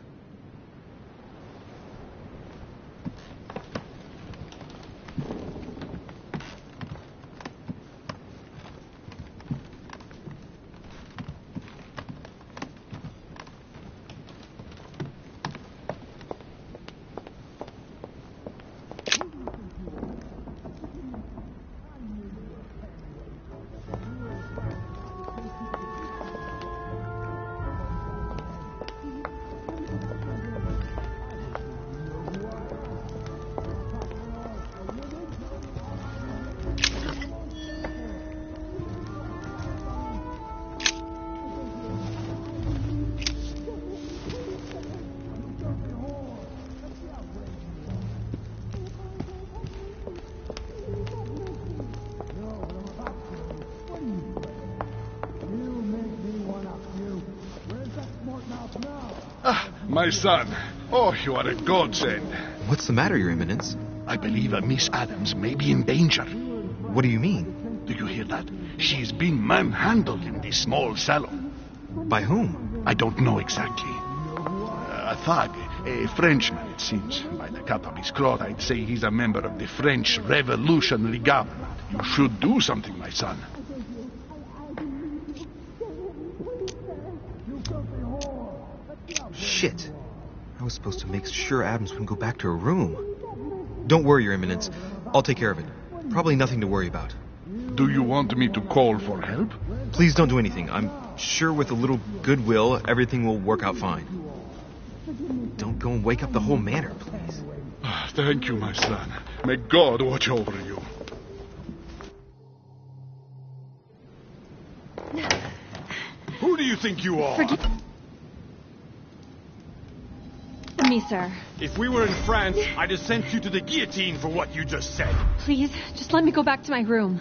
My son. Oh, you are a godsend. What's the matter, Your Eminence? I believe Miss Adams may be in danger. What do you mean? Do you hear that? She's been manhandled in this small salon. By whom? I don't know exactly. A thug, a Frenchman, it seems. By the cut of his cloth, I'd say he's a member of the French Revolutionary Government. You should do something, my son. Shit. I was supposed to make sure Adams wouldn't go back to her room. Don't worry, Your Eminence. I'll take care of it. Probably nothing to worry about. Do you want me to call for help? Please don't do anything. I'm sure with a little goodwill, everything will work out fine. Don't go and wake up the whole manor, please. Thank you, my son. May God watch over you. Who do you think you are? Forgive me, sir. If we were in France, I'd have sent you to the guillotine for what you just said. Please, just let me go back to my room.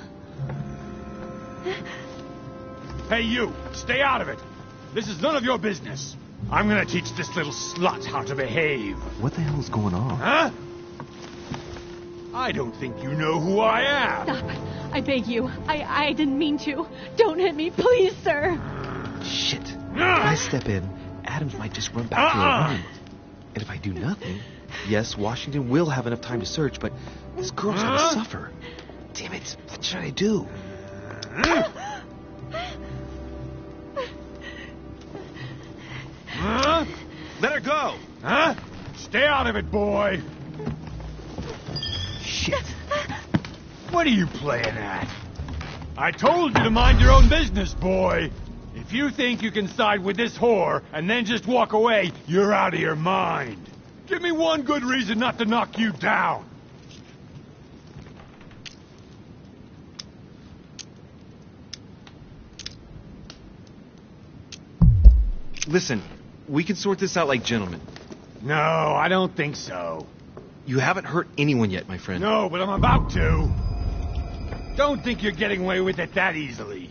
Hey, you! Stay out of it! This is none of your business. I'm gonna teach this little slut how to behave. What the hell is going on? Huh? I don't think you know who I am. Stop. I beg you. I didn't mean to. Don't hit me, please, sir. Shit. If I step in, Adams might just run back to her room. And if I do nothing, yes, Washington will have enough time to search, but this girl's gonna suffer. Damn it. What should I do? Let her go! Huh? Stay out of it, boy! Shit. What are you playing at? I told you to mind your own business, boy! If you think you can side with this whore and then just walk away, you're out of your mind. Give me one good reason not to knock you down. Listen, we can sort this out like gentlemen. No, I don't think so. You haven't hurt anyone yet, my friend. No, but I'm about to. Don't think you're getting away with it that easily.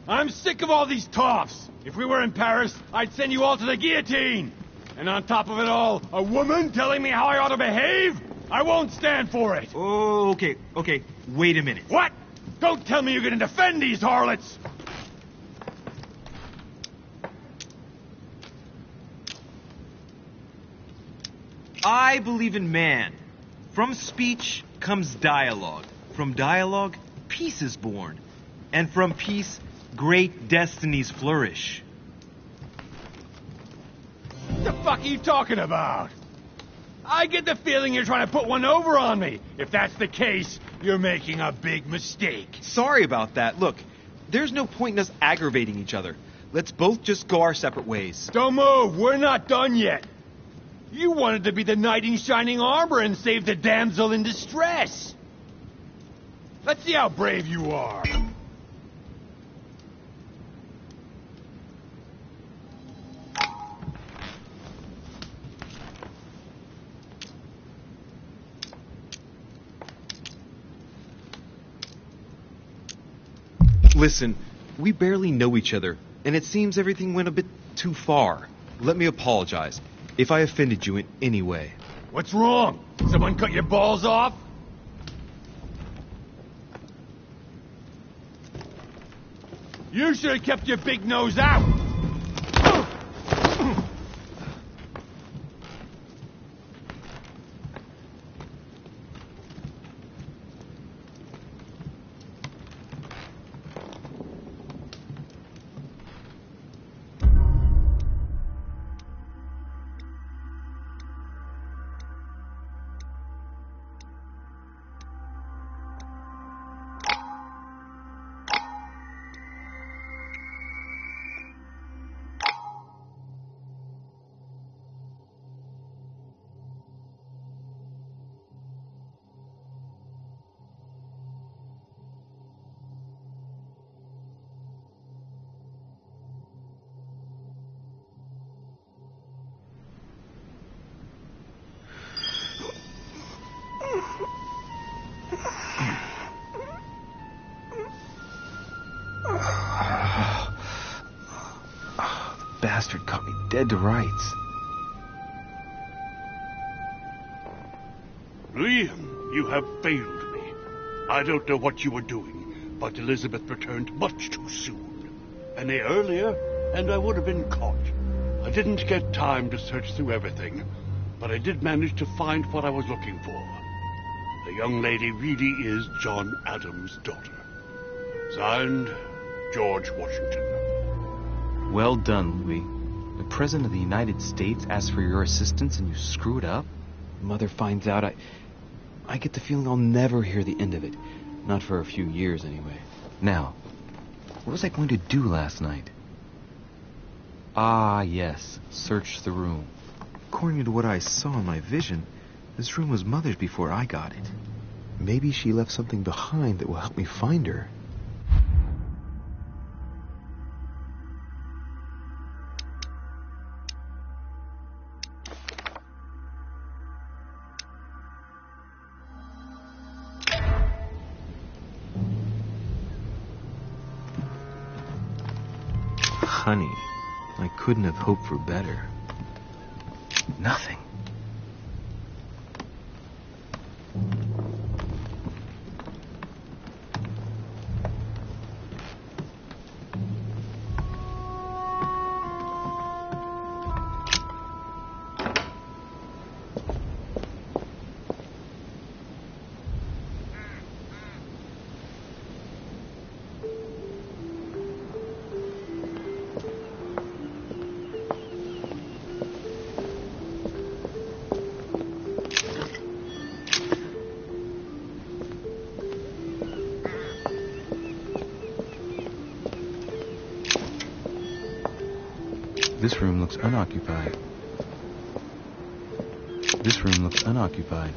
I'm sick of all these toffs. If we were in Paris, I'd send you all to the guillotine. And on top of it all, a woman telling me how I ought to behave? I won't stand for it. Oh, okay. Wait a minute. What? Don't tell me you're going to defend these harlots. I believe in man. From speech comes dialogue. From dialogue, peace is born. And from peace, great destinies flourish. What the fuck are you talking about? I get the feeling you're trying to put one over on me. If that's the case, you're making a big mistake. Sorry about that. Look, there's no point in us aggravating each other. Let's both just go our separate ways. Don't move. We're not done yet. You wanted to be the knight in shining armor and save the damsel in distress. Let's see how brave you are. Listen, we barely know each other, and it seems everything went a bit too far. Let me apologize if I offended you in any way. What's wrong? Someone cut your balls off? You should have kept your big nose out. Bastard caught me dead to rights. Liam, you have failed me. I don't know what you were doing, but Elizabeth returned much too soon. Any earlier, and I would have been caught. I didn't get time to search through everything, but I did manage to find what I was looking for. The young lady really is John Adams' daughter. Signed, George Washington. Well done, Louis. The President of the United States asks for your assistance and you screw it up? Mother finds out, I get the feeling I'll never hear the end of it. Not for a few years, anyway. Now, what was I going to do last night? Ah, yes. Search the room. According to what I saw in my vision, this room was Mother's before I got it. Maybe she left something behind that will help me find her. Honey, I couldn't have hoped for better. Nothing. This room looks unoccupied. This room looks unoccupied.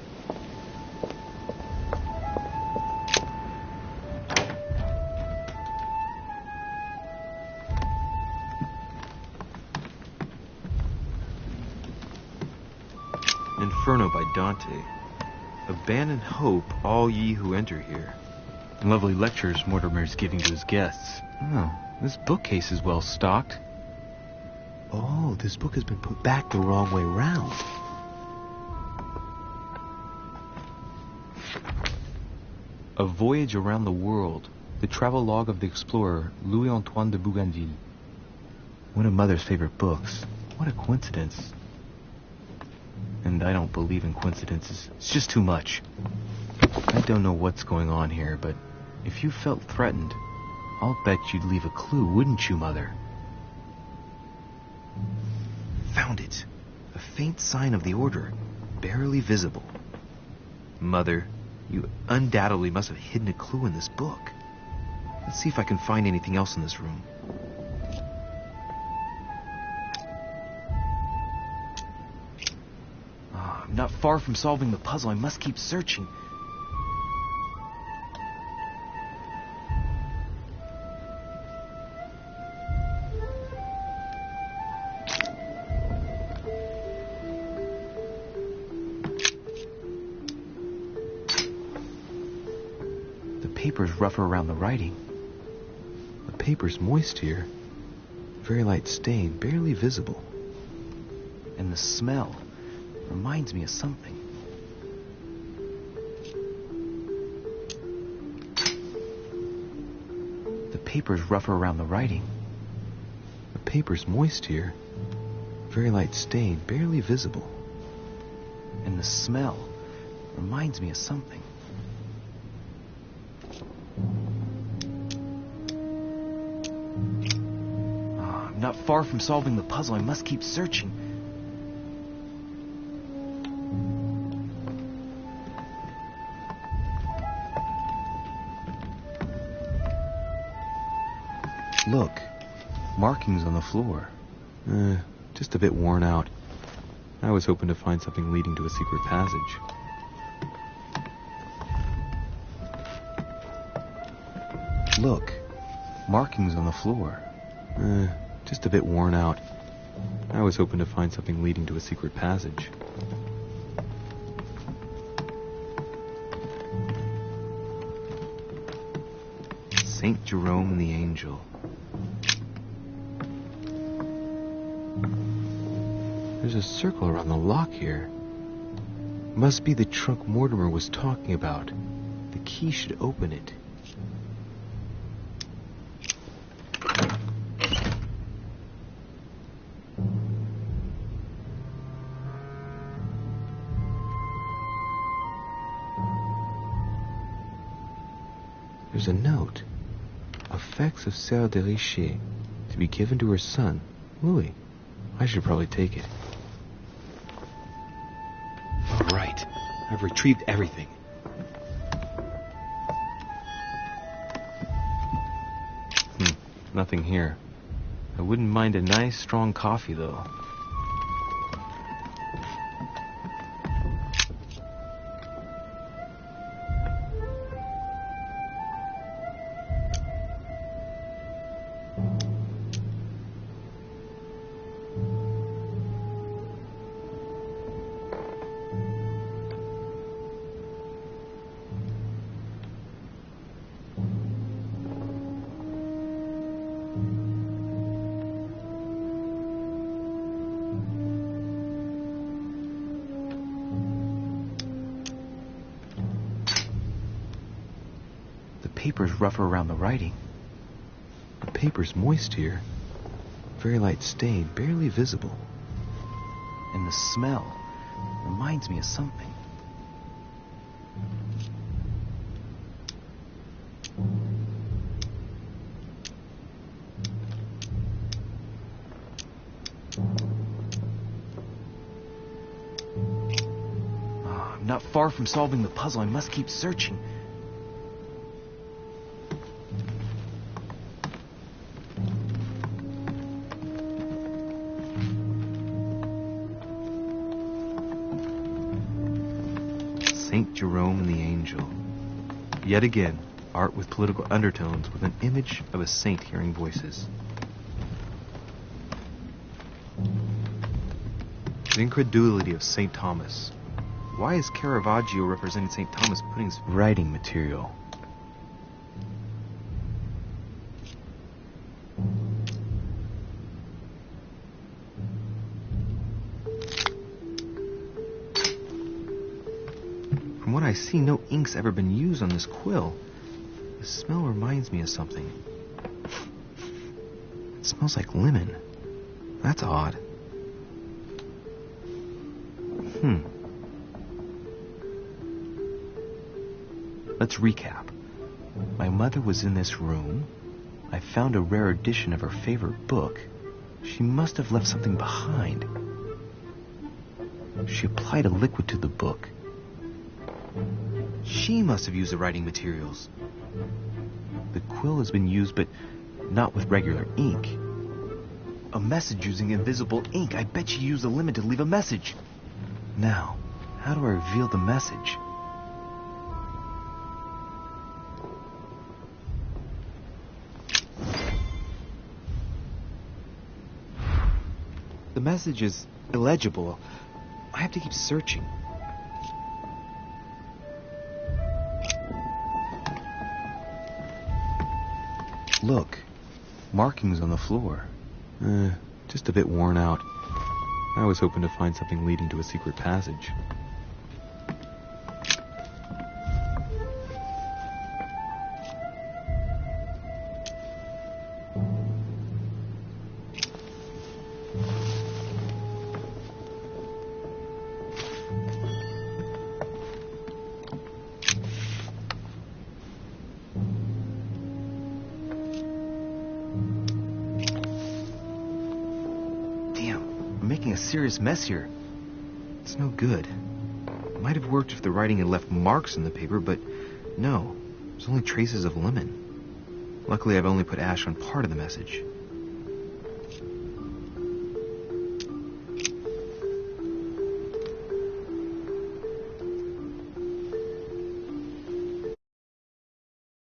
Inferno by Dante. Abandon hope, all ye who enter here. Lovely lectures Mortimer's giving to his guests. Oh, this bookcase is well stocked. Oh, this book has been put back the wrong way round. A Voyage Around the World. The travelogue of the explorer Louis-Antoine de Bougainville. One of Mother's favorite books. What a coincidence. And I don't believe in coincidences. It's just too much. I don't know what's going on here, but if you felt threatened, I'll bet you'd leave a clue, wouldn't you, Mother? Found it. A faint sign of the order, barely visible. Mother, you undoubtedly must have hidden a clue in this book. Let's see if I can find anything else in this room. I'm not far from solving the puzzle. I must keep searching. The paper's rougher around the writing. The paper's moist here. Very light stain, barely visible. And the smell reminds me of something. The paper's rougher around the writing. The paper's moist here. Very light stain, barely visible. And the smell reminds me of something. I'm not far from solving the puzzle. I must keep searching. Look, markings on the floor. Just a bit worn out. I was hoping to find something leading to a secret passage. Look, markings on the floor. Just a bit worn out. I was hoping to find something leading to a secret passage. Saint Jerome and the Angel. There's a circle around the lock here. Must be the trunk Mortimer was talking about. The key should open it. There's a note. Effects of Sœur de Richer, to be given to her son, Louis. I should probably take it. All right. I've retrieved everything. Nothing here. I wouldn't mind a nice, strong coffee, though. The paper's rougher around the writing. The paper's moist here. Very light stain, barely visible. And the smell reminds me of something. I'm not far from solving the puzzle. I must keep searching. Saint Jerome and the Angel. Yet again, art with political undertones with an image of a saint hearing voices. The incredulity of St. Thomas. Why is Caravaggio representing St. Thomas putting his writing material? From what I see, no ink's ever been used on this quill. The smell reminds me of something. It smells like lemon. That's odd. Let's recap. My mother was in this room. I found a rare edition of her favorite book. She must have left something behind. She applied a liquid to the book. She must have used the writing materials. The quill has been used, but not with regular ink. A message using invisible ink. I bet she used the limit to leave a message. Now, how do I reveal the message? The message is illegible. I have to keep searching. Look, markings on the floor. Just a bit worn out. I was hoping to find something leading to a secret passage. Making a serious mess here. It's no good. It might have worked if the writing had left marks in the paper, but no. There's only traces of lemon. Luckily, I've only put ash on part of the message.